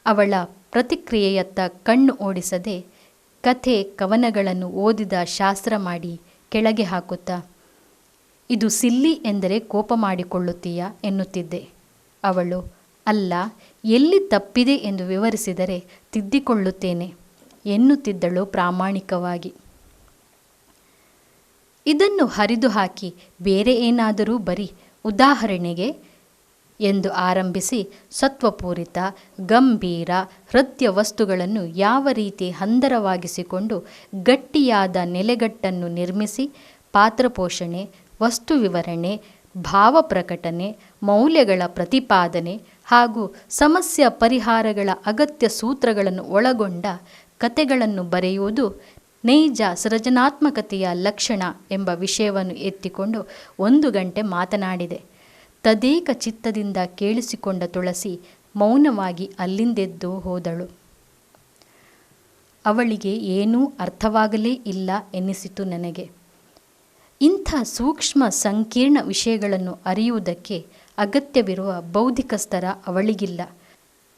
ಅವಳ ಪ್ರತಿಕ್ರಿಯೆಯತ್ತ ಕಣ್ಣು ಓಡಿಸದೆ ಕಥೆ ಕವನಗಳನ್ನು ಓದಿದ ಶಾಸ್ತ್ರ ಮಾಡಿ ಕೆಳಗೆ ಹಾಕುತ್ತಾ, ಇದು ಸಿಲ್ಲಿ ಎಂದರೆ ಕೋಪ ಮಾಡಿಕೊಳ್ಳುತ್ತೀಯಾ ಎನ್ನುತ್ತಿದ್ದೆ. ಅವಳು, ಅಲ್ಲ, ಎಲ್ಲಿ ತಪ್ಪಿದೆ ಎಂದು ವಿವರಿಸಿದರೆ ತಿದ್ದಿಕೊಳ್ಳುತ್ತೇನೆ ಎನ್ನುತ್ತಿದ್ದಳು ಪ್ರಾಮಾಣಿಕವಾಗಿ. ಇದನ್ನು ಹರಿದು ಹಾಕಿ ಬೇರೆ ಏನಾದರೂ ಬರಿ, ಉದಾಹರಣೆಗೆ ಎಂದು ಆರಂಭಿಸಿ ಸತ್ವಪೂರಿತ, ಗಂಭೀರ, ಹೃದಯ ವಸ್ತುಗಳನ್ನು ಯಾವ ರೀತಿ ಹಂದರವಾಗಿಸಿಕೊಂಡು ಗಟ್ಟಿಯಾದ ನೆಲೆಗಟ್ಟನ್ನು ನಿರ್ಮಿಸಿ ಪಾತ್ರಪೋಷಣೆ, ವಸ್ತು ವಿವರಣೆ, ಭಾವ ಪ್ರಕಟಣೆ, ಮೌಲ್ಯಗಳ ಪ್ರತಿಪಾದನೆ ಹಾಗೂ ಸಮಸ್ಯೆ ಪರಿಹಾರಗಳ ಅಗತ್ಯ ಸೂತ್ರಗಳನ್ನು ಒಳಗೊಂಡ ಕಥೆಗಳನ್ನು ಬರೆಯುವುದು ನೈಜ ಸೃಜನಾತ್ಮಕತೆಯ ಲಕ್ಷಣ ಎಂಬ ವಿಷಯವನ್ನು ಎತ್ತಿಕೊಂಡು 1 ಗಂಟೆ ಮಾತನಾಡಿದೆ. ತದೇಕ ಚಿತ್ತದಿಂದ ಕೇಳಿಸಿಕೊಂಡ ತುಳಸಿ ಮೌನವಾಗಿ ಅಲ್ಲಿಂದೆದ್ದು ಹೋದಳು. ಅವಳಿಗೆ ಏನೂ ಅರ್ಥವಾಗಲೇ ಇಲ್ಲ ಎನ್ನಿಸಿತು ನನಗೆ. ಇಂಥ ಸೂಕ್ಷ್ಮ ಸಂಕೀರ್ಣ ವಿಷಯಗಳನ್ನು ಅರಿಯುವುದಕ್ಕೆ ಅಗತ್ಯವಿರುವ ಬೌದ್ಧಿಕ ಸ್ತರ ಅವಳಿಗಿಲ್ಲ.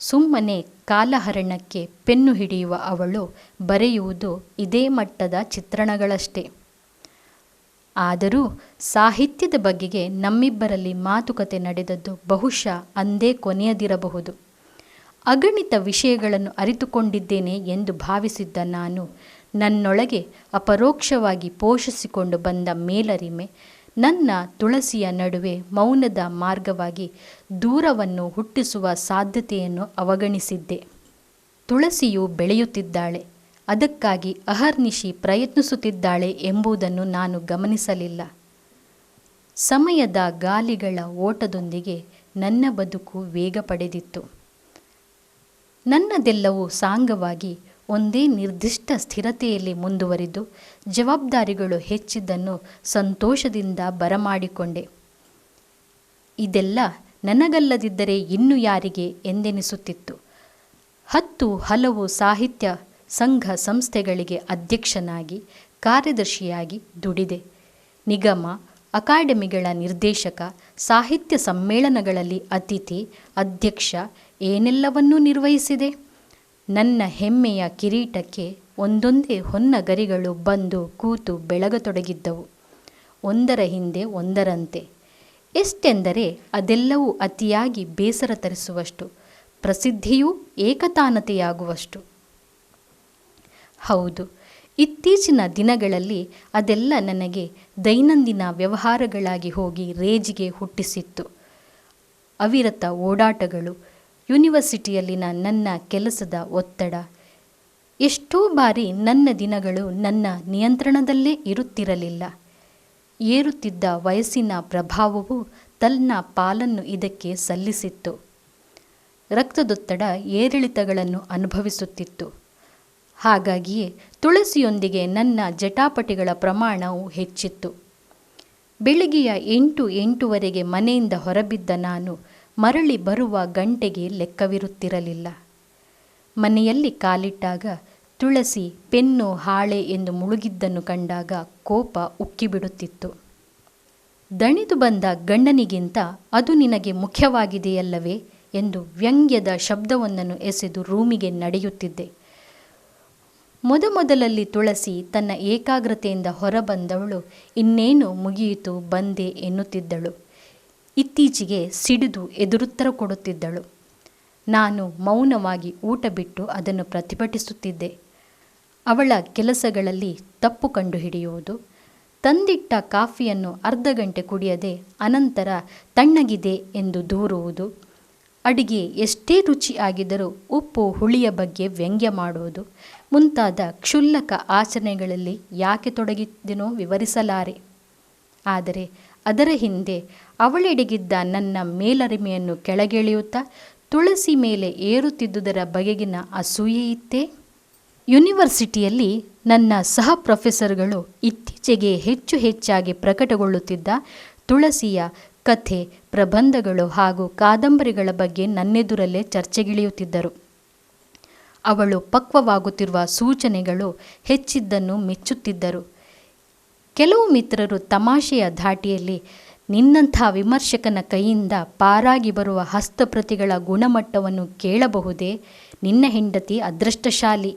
ಸುಮ್ಮನೆ ಕಾಲಹರಣಕ್ಕೆ ಪೆನ್ನು ಹಿಡಿಯುವ ಅವಳು ಬರೆಯುವುದು ಇದೇ ಮಟ್ಟದ ಚಿತ್ರಣಗಳಷ್ಟೇ. ಆದರೂ ಸಾಹಿತ್ಯದ ಬಗೆಗೆ ನಮ್ಮಿಬ್ಬರಲ್ಲಿ ಮಾತುಕತೆ ನಡೆದದ್ದು ಬಹುಶಃ ಅಂದೇ ಕೊನೆಯದಿರಬಹುದು. ಅಗಣಿತ ವಿಷಯಗಳನ್ನು ಅರಿತುಕೊಂಡಿದ್ದೇನೆ ಎಂದು ಭಾವಿಸಿದ್ದ ನಾನು ನನ್ನೊಳಗೆ ಅಪರೋಕ್ಷವಾಗಿ ಪೋಷಿಸಿಕೊಂಡು ಬಂದ ಮೇಲರಿಮೆ ನನ್ನ ತುಳಸಿಯ ನಡುವೆ ಮೌನದ ಮಾರ್ಗವಾಗಿ ದೂರವನ್ನು ಹುಟ್ಟಿಸುವ ಸಾಧ್ಯತೆಯನ್ನು ಅವಗಣಿಸಿದ್ದೆ. ತುಳಸಿಯು ಬೆಳೆಯುತ್ತಿದ್ದಾಳೆ, ಅದಕ್ಕಾಗಿ ಅಹರ್ನಿಶಿ ಪ್ರಯತ್ನಿಸುತ್ತಿದ್ದಾಳೆ ಎಂಬುದನ್ನು ನಾನು ಗಮನಿಸಲಿಲ್ಲ. ಸಮಯದ ಗಾಲಿಗಳ ಓಟದೊಂದಿಗೆ ನನ್ನ ಬದುಕು ವೇಗ ಪಡೆದಿತ್ತು. ನನ್ನದೆಲ್ಲವೂ ಸಾಂಗವಾಗಿ ಒಂದೇ ನಿರ್ದಿಷ್ಟ ಸ್ಥಿರತೆಯಲ್ಲಿ ಮುಂದುವರಿದು ಜವಾಬ್ದಾರಿಗಳು ಹೆಚ್ಚಿದ್ದನ್ನು ಸಂತೋಷದಿಂದ ಬರಮಾಡಿಕೊಂಡೆ. ಇದೆಲ್ಲ ನನಗಲ್ಲದಿದ್ದರೆ ಇನ್ನು ಯಾರಿಗೆ ಎಂದೆನಿಸುತ್ತಿತ್ತು. 10 ಹಲವು ಸಾಹಿತ್ಯ ಸಂಘ ಸಂಸ್ಥೆಗಳಿಗೆ ಅಧ್ಯಕ್ಷನಾಗಿ, ಕಾರ್ಯದರ್ಶಿಯಾಗಿ ದುಡಿದೆ. ನಿಗಮ, ಅಕಾಡೆಮಿಗಳ ನಿರ್ದೇಶಕ, ಸಾಹಿತ್ಯ ಸಮ್ಮೇಳನಗಳಲ್ಲಿ ಅತಿಥಿ, ಅಧ್ಯಕ್ಷ ಏನೆಲ್ಲವನ್ನೂ ನಿರ್ವಹಿಸಿದೆ. ನನ್ನ ಹೆಮ್ಮೆಯ ಕಿರೀಟಕ್ಕೆ ಒಂದೊಂದೇ ಹೊನ್ನ ಗರಿಗಳು ಬಂದು ಕೂತು ಬೆಳಗತೊಡಗಿದ್ದವು, ಒಂದರ ಹಿಂದೆ ಒಂದರಂತೆ. ಎಷ್ಟೆಂದರೆ ಅದೆಲ್ಲವೂ ಅತಿಯಾಗಿ ಬೇಸರ ತರಿಸುವಷ್ಟು, ಪ್ರಸಿದ್ಧಿಯೂ ಏಕತಾನತೆಯಾಗುವಷ್ಟು. ಹೌದು, ಇತ್ತೀಚಿನ ದಿನಗಳಲ್ಲಿ ಅದೆಲ್ಲ ನನಗೆ ದೈನಂದಿನ ವ್ಯವಹಾರಗಳಾಗಿ ಹೋಗಿ ರೇಜಿಗೆ ಹುಟ್ಟಿಸಿತ್ತು. ಅವಿರತ ಓಡಾಟಗಳು, ಯೂನಿವರ್ಸಿಟಿಯಲ್ಲಿನ ನನ್ನ ಕೆಲಸದ ಒತ್ತಡ. ಎಷ್ಟೋ ಬಾರಿ ನನ್ನ ದಿನಗಳು ನನ್ನ ನಿಯಂತ್ರಣದಲ್ಲೇ ಇರುತ್ತಿರಲಿಲ್ಲ. ಏರುತ್ತಿದ್ದ ವಯಸ್ಸಿನ ಪ್ರಭಾವವು ತನ್ನ ಪಾಲನ್ನು ಇದಕ್ಕೆ ಸಲ್ಲಿಸಿತ್ತು. ರಕ್ತದೊತ್ತಡ ಏರಿಳಿತಗಳನ್ನು ಅನುಭವಿಸುತ್ತಿತ್ತು. ಹಾಗಾಗಿಯೇ ತುಳಸಿಯೊಂದಿಗೆ ನನ್ನ ಜಟಾಪಟಿಗಳ ಪ್ರಮಾಣವು ಹೆಚ್ಚಿತ್ತು. ಬೆಳಿಗ್ಗೆಯ 8-8:15 ಮನೆಯಿಂದ ಹೊರಬಿದ್ದ ನಾನು ಮರಳಿ ಬರುವ ಗಂಟೆಗೆ ಲೆಕ್ಕವಿರುತ್ತಿರಲಿಲ್ಲ. ಮನೆಯಲ್ಲಿ ಕಾಲಿಟ್ಟಾಗ ತುಳಸಿ ಪೆನ್ನು ಹಾಳೆ ಎಂದು ಮುಳುಗಿದ್ದನ್ನು ಕಂಡಾಗ ಕೋಪ ಉಕ್ಕಿಬಿಡುತ್ತಿತ್ತು. ದಣಿದು ಬಂದ ಗಂಡನಿಗಿಂತ ಅದು ನಿನಗೆ ಮುಖ್ಯವಾಗಿದೆಯಲ್ಲವೇ ಎಂದು ವ್ಯಂಗ್ಯದ ಶಬ್ದವೊಂದನ್ನು ಎಸೆದು ರೂಮಿಗೆ ನಡೆಯುತ್ತಿದ್ದೆ. ಮೊದಮೊದಲಲ್ಲಿ ತುಳಸಿ ತನ್ನ ಏಕಾಗ್ರತೆಯಿಂದ ಹೊರಬಂದವಳು ಇನ್ನೇನು ಮುಗಿಯಿತು ಬಂದೆ ಎನ್ನುತ್ತಿದ್ದಳು. ಇತ್ತೀಚೆಗೆ ಸಿಡಿದು ಎದುರುತ್ತರ ಕೊಡುತ್ತಿದ್ದಳು. ನಾನು ಮೌನವಾಗಿ ಊಟ ಬಿಟ್ಟು ಅದನ್ನು ಪ್ರತಿಭಟಿಸುತ್ತಿದ್ದೆ. ಅವಳ ಕೆಲಸಗಳಲ್ಲಿ ತಪ್ಪು ಕಂಡುಹಿಡಿಯುವುದು, ತಂದಿಟ್ಟ ಕಾಫಿಯನ್ನು ಅರ್ಧ ಗಂಟೆ ಕುಡಿಯದೆ ಅನಂತರ ತಣ್ಣಗಿದೆ ಎಂದು ದೂರುವುದು, ಅಡಿಗೆ ಎಷ್ಟೇ ರುಚಿ ಆಗಿದ್ದರೂ ಉಪ್ಪು ಹುಳಿಯ ಬಗ್ಗೆ ವ್ಯಂಗ್ಯ ಮಾಡುವುದು ಮುಂತಾದ ಕ್ಷುಲ್ಲಕ ಆಚರಣೆಗಳಲ್ಲಿ ಯಾಕೆ ತೊಡಗಿದ್ದೆನೋ ವಿವರಿಸಲಾರೆ. ಆದರೆ ಅದರ ಹಿಂದೆ ಅವಳೆಡೆಗಿದ್ದ ನನ್ನ ಮೇಲರಿಮೆಯನ್ನು ಕೆಳಗೆಳೆಯುತ್ತಾ ತುಳಸಿ ಮೇಲೆ ಏರುತ್ತಿದ್ದುದರ ಬಗೆಗಿನ ಅಸೂಯೆಯಿತ್ತೇ? ಯೂನಿವರ್ಸಿಟಿಯಲ್ಲಿ ನನ್ನ ಸಹ ಪ್ರೊಫೆಸರ್ಗಳು ಇತ್ತೀಚೆಗೆ ಹೆಚ್ಚು ಹೆಚ್ಚಾಗಿ ಪ್ರಕಟಗೊಳ್ಳುತ್ತಿದ್ದ ತುಳಸಿಯ ಕಥೆ, ಪ್ರಬಂಧಗಳು ಹಾಗೂ ಕಾದಂಬರಿಗಳ ಬಗ್ಗೆ ನನ್ನೆದುರಲ್ಲೇ ಚರ್ಚೆಗಿಳಿಯುತ್ತಿದ್ದರು. ಅವಳು ಪಕ್ವವಾಗುತ್ತಿರುವ ಸೂಚನೆಗಳು ಹೆಚ್ಚಿದ್ದನ್ನು ಮೆಚ್ಚುತ್ತಿದ್ದರು. ಕೆಲವು ಮಿತ್ರರು ತಮಾಷೆಯ ಧಾಟಿಯಲ್ಲಿ, ನಿನ್ನಂಥ ವಿಮರ್ಶಕನ ಕೈಯಿಂದ ಪಾರಾಗಿ ಬರುವ ಹಸ್ತಪ್ರತಿಗಳ ಗುಣಮಟ್ಟವನ್ನು ಕೇಳಬಹುದೇ, ನಿನ್ನ ಹೆಂಡತಿ ಅದೃಷ್ಟಶಾಲಿ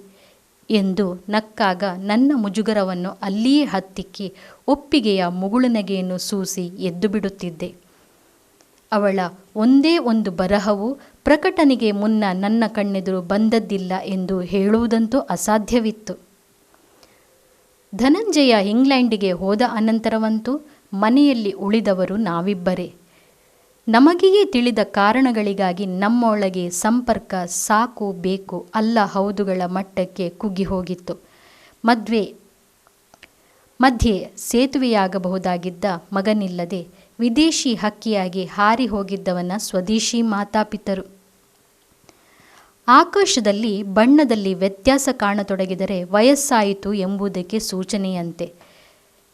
ಎಂದು ನಕ್ಕಾಗ ನನ್ನ ಮುಜುಗರವನ್ನು ಅಲ್ಲಿಯೇ ಹತ್ತಿಕ್ಕಿ ಒಪ್ಪಿಗೆಯ ಮುಗುಳುನಗೆಯನ್ನು ಸೂಸಿ ಎದ್ದು ಬಿಡುತ್ತಿದ್ದೆ. ಅವಳ ಒಂದೇ ಒಂದು ಬರಹವು ಪ್ರಕಟಣೆಗೆ ಮುನ್ನ ನನ್ನ ಕಣ್ಣೆದುರು ಬಂದದ್ದಿಲ್ಲ ಎಂದು ಹೇಳುವುದಂತೂ ಅಸಾಧ್ಯವಿತ್ತು. ಧನಂಜಯ ಇಂಗ್ಲೆಂಡಿಗೆ ಹೋದ ಅನಂತರವಂತೂ ಮನೆಯಲ್ಲಿ ಉಳಿದವರು ನಾವಿಬ್ಬರೇ. ನಮಗೆಯೇ ತಿಳಿದ ಕಾರಣಗಳಿಗಾಗಿ ನಮ್ಮೊಳಗೆ ಸಂಪರ್ಕ ಸಾಕು ಬೇಕು ಅಲ್ಲ ಹೌದುಗಳ ಮಟ್ಟಕ್ಕೆ ಕುಗ್ಗಿ ಹೋಗಿತ್ತು. ಮಧ್ಯೆ ಸೇತುವೆಯಾಗಬಹುದಾಗಿದ್ದ ಮಗನಿಲ್ಲದೆ ವಿದೇಶಿ ಹಕ್ಕಿಯಾಗಿ ಹಾರಿ ಹೋಗಿದ್ದವನ ಸ್ವದೇಶಿ ಮಾತಾಪಿತರು. ಆಕಾಶದಲ್ಲಿ ಬಣ್ಣದಲ್ಲಿ ವ್ಯತ್ಯಾಸ ಕಾಣತೊಡಗಿದರೆ ವಯಸ್ಸಾಯಿತು ಎಂಬುದಕ್ಕೆ ಸೂಚನೆಯಂತೆ.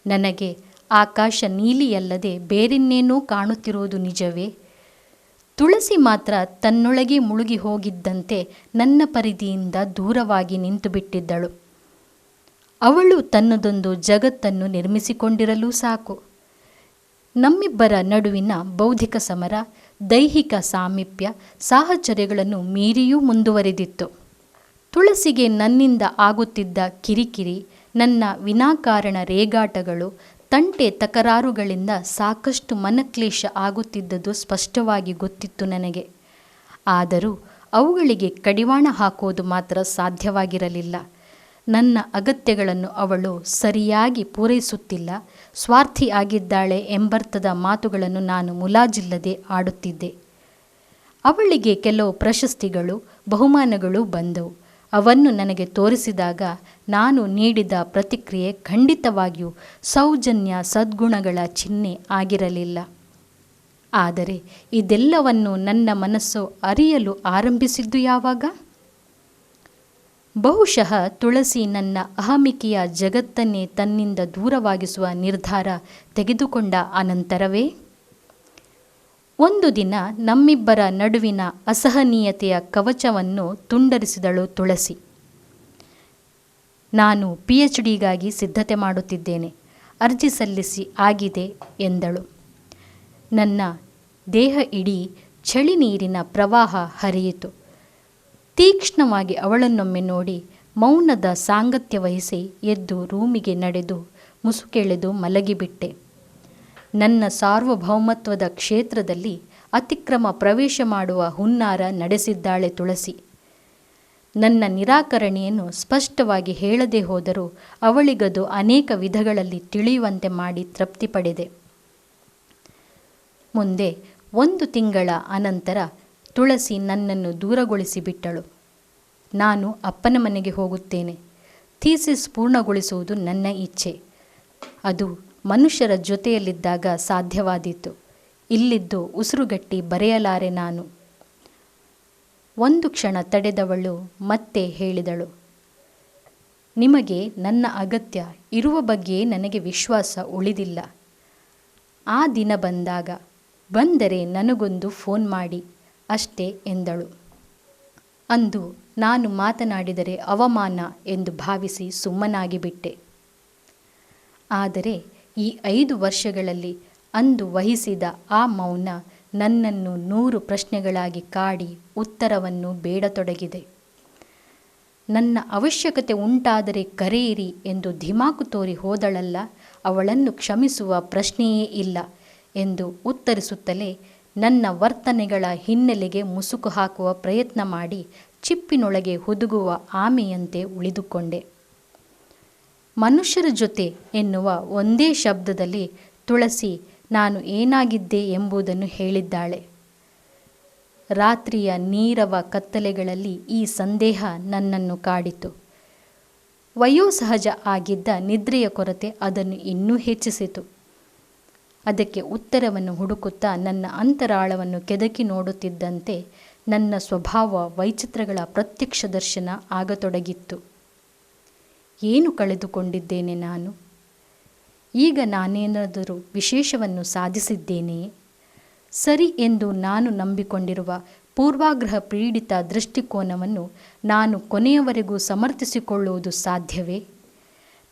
ನನಗೆ ಆಕಾಶ ನೀಲಿಯಲ್ಲದೆ ಬೇರೆನ್ನೇನೂ ಕಾಣುತ್ತಿರುವುದು ನಿಜವೇ? ತುಳಸಿ ಮಾತ್ರ ತನ್ನೊಳಗೆ ಮುಳುಗಿ ಹೋಗಿದ್ದಂತೆ ನನ್ನ ಪರಿಧಿಯಿಂದ ದೂರವಾಗಿ ನಿಂತುಬಿಟ್ಟಿದ್ದಳು. ಅವಳು ತನ್ನದೊಂದು ಜಗತ್ತನ್ನು ನಿರ್ಮಿಸಿಕೊಂಡಿರಲು ಸಾಕು. ನಮ್ಮಿಬ್ಬರ ನಡುವಿನ ಬೌದ್ಧಿಕ ಸಮರ, ದೈಹಿಕ ಸಾಮೀಪ್ಯ, ಸಾಹಚರ್ಯಗಳನ್ನು ಮೀರಿಯೂ ಮುಂದುವರೆದಿತ್ತು. ತುಳಸಿಗೆ ನನ್ನಿಂದ ಆಗುತ್ತಿದ್ದ ಕಿರಿಕಿರಿ, ನನ್ನ ವಿನಾಕಾರಣ ರೇಗಾಟಗಳು, ತಂಟೆ ತಕರಾರುಗಳಿಂದ ಸಾಕಷ್ಟು ಮನಕ್ಲೇಶ ಆಗುತ್ತಿದ್ದುದು ಸ್ಪಷ್ಟವಾಗಿ ಗೊತ್ತಿತ್ತು ನನಗೆ. ಆದರೂ ಅವುಗಳಿಗೆ ಕಡಿವಾಣ ಹಾಕುವುದು ಮಾತ್ರ ಸಾಧ್ಯವಾಗಿರಲಿಲ್ಲ. ನನ್ನ ಅಗತ್ಯಗಳನ್ನು ಅವಳು ಸರಿಯಾಗಿ ಪೂರೈಸುತ್ತಿಲ್ಲ, ಸ್ವಾರ್ಥಿ ಆಗಿದ್ದಾಳೆ ಎಂಬರ್ಥದ ಮಾತುಗಳನ್ನು ನಾನು ಮುಲಾಜಿಲ್ಲದೆ ಆಡುತ್ತಿದ್ದೆ. ಅವಳಿಗೆ ಕೆಲವು ಪ್ರಶಸ್ತಿಗಳು, ಬಹುಮಾನಗಳು ಬಂದವು. ಅವನ್ನು ನನಗೆ ತೋರಿಸಿದಾಗ ನಾನು ನೀಡಿದ ಪ್ರತಿಕ್ರಿಯೆ ಖಂಡಿತವಾಗಿಯೂ ಸೌಜನ್ಯ ಸದ್ಗುಣಗಳ ಚಿಹ್ನೆ ಆಗಿರಲಿಲ್ಲ. ಆದರೆ ಇದೆಲ್ಲವನ್ನು ನನ್ನ ಮನಸ್ಸು ಅರಿಯಲು ಆರಂಭಿಸಿದ್ದು ಯಾವಾಗ? ಬಹುಶಃ ತುಳಸಿ ನನ್ನ ಅಹಮಿಕೆಯ ಜಗತ್ತನ್ನೇ ತನ್ನಿಂದ ದೂರವಾಗಿಸುವ ನಿರ್ಧಾರ ತೆಗೆದುಕೊಂಡ ಅನಂತರವೇ? ಒಂದು ದಿನ ನಮ್ಮಿಬ್ಬರ ನಡುವಿನ ಅಸಹನೀಯತೆಯ ಕವಚವನ್ನು ತುಂಡರಿಸಿದಳು ತುಳಸಿ. ನಾನು PhDಗಾಗಿ ಸಿದ್ಧತೆ ಮಾಡುತ್ತಿದ್ದೇನೆ, ಅರ್ಜಿ ಸಲ್ಲಿಸಿ ಆಗಿದೆ ಎಂದಳು. ನನ್ನ ದೇಹ ಇಡೀ ಚಳಿ ನೀರಿನ ಪ್ರವಾಹ ಹರಿಯಿತು. ತೀಕ್ಷ್ಣವಾಗಿ ಅವಳನ್ನೊಮ್ಮೆ ನೋಡಿ ಮೌನದ ಸಾಂಗತ್ಯ ವಹಿಸಿ ಎದ್ದು ರೂಮಿಗೆ ನಡೆದು ಮುಸುಕೆಳೆದು ಮಲಗಿಬಿಟ್ಟೆ. ನನ್ನ ಸಾರ್ವಭೌಮತ್ವದ ಕ್ಷೇತ್ರದಲ್ಲಿ ಅತಿಕ್ರಮ ಪ್ರವೇಶ ಮಾಡುವ ಹುನ್ನಾರ ನಡೆಸಿದ್ದಾಳೆ ತುಳಸಿ. ನನ್ನ ನಿರಾಕರಣೆಯನ್ನು ಸ್ಪಷ್ಟವಾಗಿ ಹೇಳದೆ ಹೋದರೂ ಅವಳಿಗದು ಅನೇಕ ವಿಧಗಳಲ್ಲಿ ತಿಳಿಯುವಂತೆ ಮಾಡಿ ತೃಪ್ತಿ ಪಡೆದೆ. ಮುಂದೆ 1 ತಿಂಗಳ ಅನಂತರ ತುಳಸಿ ನನ್ನನ್ನು ದೂರಗೊಳಿಸಿಬಿಟ್ಟಳು. ನಾನು ಅಪ್ಪನ ಮನೆಗೆ ಹೋಗುತ್ತೇನೆ. ಥೀಸಿಸ್ ಪೂರ್ಣಗೊಳಿಸುವುದು ನನ್ನ ಇಚ್ಛೆ. ಅದು ಮನುಷ್ಯರ ಜೊತೆಯಲ್ಲಿದ್ದಾಗ ಸಾಧ್ಯವಾದೀತು. ಇಲ್ಲಿದ್ದು ಉಸಿರುಗಟ್ಟಿ ಬರೆಯಲಾರೆ ನಾನು. ಒಂದು ಕ್ಷಣ ತಡೆದವಳು ಮತ್ತೆ ಹೇಳಿದಳು, ನಿಮಗೆ ನನ್ನ ಅಗತ್ಯ ಇರುವ ಬಗ್ಗೆ ನನಗೆ ವಿಶ್ವಾಸ ಉಳಿದಿಲ್ಲ. ಆ ದಿನ ಬಂದರೆ ನನಗೊಂದು ಫೋನ್ ಮಾಡಿ ಅಷ್ಟೇ ಎಂದಳು. ಅಂದು ನಾನು ಮಾತನಾಡಿದರೆ ಅವಮಾನ ಎಂದು ಭಾವಿಸಿ ಸುಮ್ಮನಾಗಿಬಿಟ್ಟೆ. ಆದರೆ ಈ 5 ವರ್ಷಗಳಲ್ಲಿ ಅಂದು ವಹಿಸಿದ ಆ ಮೌನ ನನ್ನನ್ನು 100 ಪ್ರಶ್ನೆಗಳಾಗಿ ಕಾಡಿ ಉತ್ತರವನ್ನು ಬೇಡತೊಡಗಿದೆ. ನನ್ನ ಅವಶ್ಯಕತೆ ಉಂಟಾದರೆ ಕರೆಯಿರಿ ಎಂದು ಧಿಮಾಕು ತೋರಿ ಹೋದಳಲ್ಲ, ಅವಳನ್ನು ಕ್ಷಮಿಸುವ ಪ್ರಶ್ನೆಯೇ ಇಲ್ಲ ಎಂದು ಉತ್ತರಿಸುತ್ತಲೇ ನನ್ನ ವರ್ತನೆಗಳ ಹಿನ್ನೆಲೆಗೆ ಮುಸುಕು ಹಾಕುವ ಪ್ರಯತ್ನ ಮಾಡಿ ಚಿಪ್ಪಿನೊಳಗೆ ಹುದುಗುವ ಆಮೆಯಂತೆ ಉಳಿದುಕೊಂಡೆ. ಮನುಷ್ಯರ ಜೊತೆ ಎನ್ನುವ ಒಂದೇ ಶಬ್ದದಲ್ಲಿ ತುಳಸಿ ನಾನು ಏನಾಗಿದ್ದೆ ಎಂಬುದನ್ನು ಹೇಳಿದ್ದಾಳೆ. ರಾತ್ರಿಯ ನೀರವ ಕತ್ತಲೆಗಳಲ್ಲಿ ಈ ಸಂದೇಹ ನನ್ನನ್ನು ಕಾಡಿತು. ವಯೋಸಹಜ ಆಗಿದ್ದ ನಿದ್ರೆಯ ಕೊರತೆ ಅದನ್ನು ಇನ್ನೂ ಹೆಚ್ಚಿಸಿತು. ಅದಕ್ಕೆ ಉತ್ತರವನ್ನು ಹುಡುಕುತ್ತಾ ನನ್ನ ಅಂತರಾಳವನ್ನು ಕೆದಕಿ ನೋಡುತ್ತಿದ್ದಂತೆ ನನ್ನ ಸ್ವಭಾವ ವೈಚಿತ್ರಗಳ ಪ್ರತ್ಯಕ್ಷ ದರ್ಶನ ಆಗತೊಡಗಿತ್ತು. ಏನು ಕಳೆದುಕೊಂಡಿದ್ದೇನೆ ನಾನು? ಈಗ ನಾನೇನಾದರೂ ವಿಶೇಷವನ್ನು ಸಾಧಿಸಿದ್ದೇನೆಯೇ? ಸರಿ ಎಂದು ನಾನು ನಂಬಿಕೊಂಡಿರುವ ಪೂರ್ವಾಗ್ರಹ ಪೀಡಿತ ದೃಷ್ಟಿಕೋನವನ್ನು ನಾನು ಕೊನೆಯವರೆಗೂ ಸಮರ್ಥಿಸಿಕೊಳ್ಳುವುದು ಸಾಧ್ಯವೇ?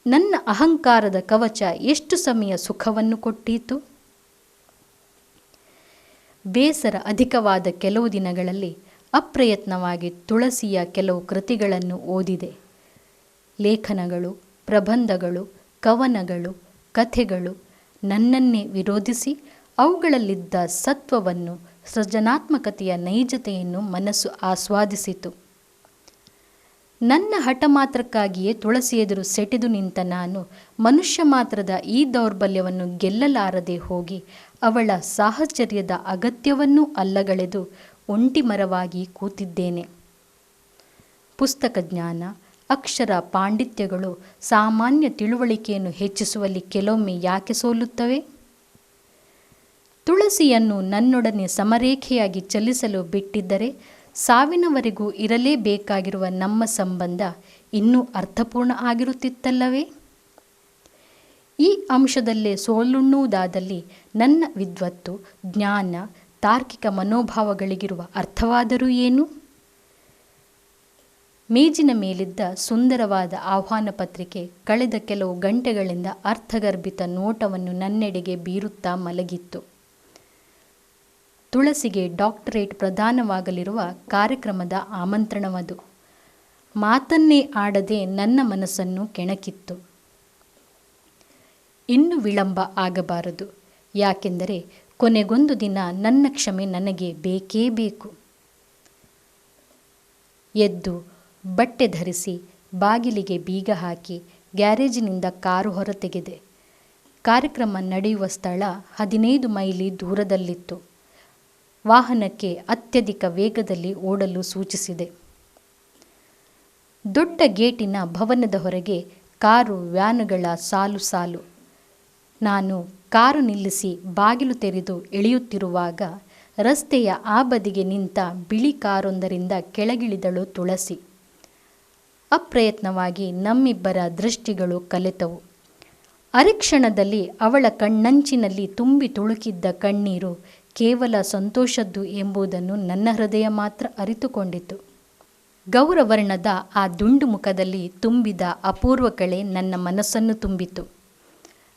ನನ್ನ ಅಹಂಕಾರದ ಕವಚ ಎಷ್ಟು ಸಮಯ ಸುಖವನ್ನು ಕೊಟ್ಟೀತು? ಬೇಸರ ಅಧಿಕವಾದ ಕೆಲವು ದಿನಗಳಲ್ಲಿ ಅಪ್ರಯತ್ನವಾಗಿ ತುಳಸಿಯ ಕೆಲವು ಕೃತಿಗಳನ್ನು ಓದಿದೆ. ಲೇಖನಗಳು, ಪ್ರಬಂಧಗಳು, ಕವನಗಳು, ಕಥೆಗಳು ನನ್ನನ್ನೇ ವಿರೋಧಿಸಿ ಅವುಗಳಲ್ಲಿದ್ದ ಸತ್ವವನ್ನು, ಸೃಜನಾತ್ಮಕತೆಯ ನೈಜತೆಯನ್ನು ಮನಸ್ಸು ಆಸ್ವಾದಿಸಿತು. ನನ್ನ ಹಠ ಮಾತ್ರಕ್ಕಾಗಿಯೇ ತುಳಸಿ ಎದುರು ಸೆಟೆದು ನಿಂತ ನಾನು ಮನುಷ್ಯ ಮಾತ್ರದ ಈ ದೌರ್ಬಲ್ಯವನ್ನು ಗೆಲ್ಲಲಾರದೆ ಹೋಗಿ ಅವಳ ಸಾಹಚರ್ಯದ ಅಗತ್ಯವನ್ನೂ ಅಲ್ಲಗಳೆದು ಒಂಟಿ ಮರವಾಗಿ ಕೂತಿದ್ದೇನೆ. ಪುಸ್ತಕ ಜ್ಞಾನ, ಅಕ್ಷರ ಪಾಂಡಿತ್ಯಗಳು ಸಾಮಾನ್ಯ ತಿಳುವಳಿಕೆಯನ್ನು ಹೆಚ್ಚಿಸುವಲ್ಲಿ ಕೆಲವೊಮ್ಮೆ ಯಾಕೆ ಸೋಲುತ್ತವೆ? ತುಳಸಿಯನ್ನು ನನ್ನೊಡನೆ ಸಮರೇಖೆಯಾಗಿ ಚಲಿಸಲು ಬಿಟ್ಟಿದ್ದರೆ ಸಾವಿನವರೆಗೂ ಇರಲೇಬೇಕಾಗಿರುವ ನಮ್ಮ ಸಂಬಂಧ ಇನ್ನೂ ಅರ್ಥಪೂರ್ಣ ಆಗಿರುತ್ತಿತ್ತಲ್ಲವೇ? ಈ ಅಂಶದಲ್ಲೇ ಸೋಲುಣ್ಣುವುದಾದಲ್ಲಿ ನನ್ನ ವಿದ್ವತ್ತು, ಜ್ಞಾನ, ತಾರ್ಕಿಕ ಮನೋಭಾವಗಳಿಗಿರುವ ಅರ್ಥವಾದರೂ ಏನು? ಮೇಜಿನ ಮೇಲಿದ್ದ ಸುಂದರವಾದ ಆಹ್ವಾನ ಪತ್ರಿಕೆ ಕಳೆದ ಕೆಲವು ಗಂಟೆಗಳಿಂದ ಅರ್ಥಗರ್ಭಿತ ನೋಟವನ್ನು ನನ್ನೆಡೆಗೆ ಬೀರುತ್ತಾ ಮಲಗಿತ್ತು. ತುಳಸಿಗೆ ಡಾಕ್ಟರೇಟ್ ಪ್ರದಾನವಾಗಲಿರುವ ಕಾರ್ಯಕ್ರಮದ ಆಮಂತ್ರಣವದು. ಮಾತನ್ನೇ ಆಡದೆ ನನ್ನ ಮನಸ್ಸನ್ನು ಕೆಣಕಿತ್ತು. ಇನ್ನು ವಿಳಂಬ ಆಗಬಾರದು. ಯಾಕೆಂದರೆ ಕೊನೆಗೊಂದು ದಿನ ನನ್ನ ಕ್ಷಮೆ ನನಗೆ ಬೇಕೇ ಬೇಕು. ಎದ್ದು ಬಟ್ಟೆ ಧರಿಸಿ ಬಾಗಿಲಿಗೆ ಬೀಗ ಹಾಕಿ ಗ್ಯಾರೇಜಿನಿಂದ ಕಾರು ಹೊರತೆಗೆದೆ. ಕಾರ್ಯಕ್ರಮ ನಡೆಯುವ ಸ್ಥಳ 15 ಮೈಲಿ ದೂರದಲ್ಲಿತ್ತು. ವಾಹನಕ್ಕೆ ಅತ್ಯಧಿಕ ವೇಗದಲ್ಲಿ ಓಡಲು ಸೂಚಿಸಿದೆ. ದೊಡ್ಡ ಗೇಟಿನ ಭವನದ ಹೊರಗೆ ಕಾರು ವ್ಯಾನುಗಳ ಸಾಲು ಸಾಲು. ನಾನು ಕಾರು ನಿಲ್ಲಿಸಿ ಬಾಗಿಲು ತೆರೆದು ಇಳಿಯುತ್ತಿರುವಾಗ ರಸ್ತೆಯ ಆ ಬದಿಗೆ ನಿಂತ ಬಿಳಿ ಕಾರೊಂದರಿಂದ ಕೆಳಗಿಳಿದಳು ತುಳಸಿ. ಅಪ್ರಯತ್ನವಾಗಿ ನಮ್ಮಿಬ್ಬರ ದೃಷ್ಟಿಗಳು ಕಲೆತವು. ಅರೆಕ್ಷಣದಲ್ಲಿ ಅವಳ ಕಣ್ಣಂಚಿನಲ್ಲಿ ತುಂಬಿ ತುಳುಕಿದ್ದ ಕಣ್ಣೀರು ಕೇವಲ ಸಂತೋಷದ್ದು ಎಂಬುದನ್ನು ನನ್ನ ಹೃದಯ ಮಾತ್ರ ಅರಿತುಕೊಂಡಿತು. ಗೌರವರ್ಣದ ಆ ದುಂಡು ಮುಖದಲ್ಲಿ ತುಂಬಿದ ಅಪೂರ್ವ ಕಳೆ ನನ್ನ ಮನಸ್ಸನ್ನು ತುಂಬಿತು.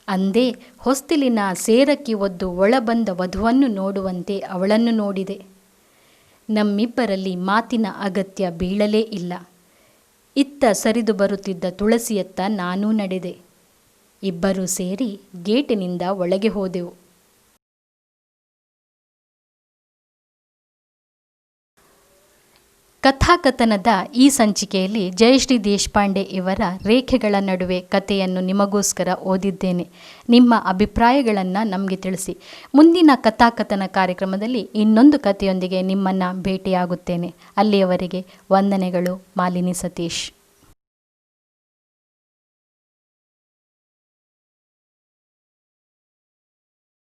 ಅಂದೇ ಹೊಸ್ತಿಲಿನ ಸೇರಕ್ಕಿ ಒದ್ದು ಒಳಬಂದ ವಧುವನ್ನು ನೋಡುವಂತೆ ಅವಳನ್ನು ನೋಡಿದೆ. ನಮ್ಮಿಬ್ಬರಲ್ಲಿ ಮಾತಿನ ಅಗತ್ಯ ಬೀಳಲೇ ಇಲ್ಲ. ಇತ್ತ ಸರಿದು ಬರುತ್ತಿದ್ದ ತುಳಸಿಯತ್ತ ನಾನೂ ನಡೆದೆ. ಇಬ್ಬರೂ ಸೇರಿ ಗೇಟಿನಿಂದ ಒಳಗೆ ಹೋದೆವು. ಕಥಾಕಥನದ ಈ ಸಂಚಿಕೆಯಲ್ಲಿ ಜಯಶ್ರೀ ದೇಶಪಾಂಡೆ ಇವರ ರೇಖೆಗಳ ನಡುವೆ ಕಥೆಯನ್ನು ನಿಮಗೋಸ್ಕರ ಓದಿದ್ದೇನೆ. ನಿಮ್ಮ ಅಭಿಪ್ರಾಯಗಳನ್ನು ನಮಗೆ ತಿಳಿಸಿ. ಮುಂದಿನ ಕಥಾಕಥನ ಕಾರ್ಯಕ್ರಮದಲ್ಲಿ ಇನ್ನೊಂದು ಕಥೆಯೊಂದಿಗೆ ನಿಮ್ಮನ್ನು ಭೇಟಿಯಾಗುತ್ತೇನೆ. ಅಲ್ಲಿಯವರೆಗೆ ವಂದನೆಗಳು. ಮಾಲಿನಿ ಸತೀಶ್.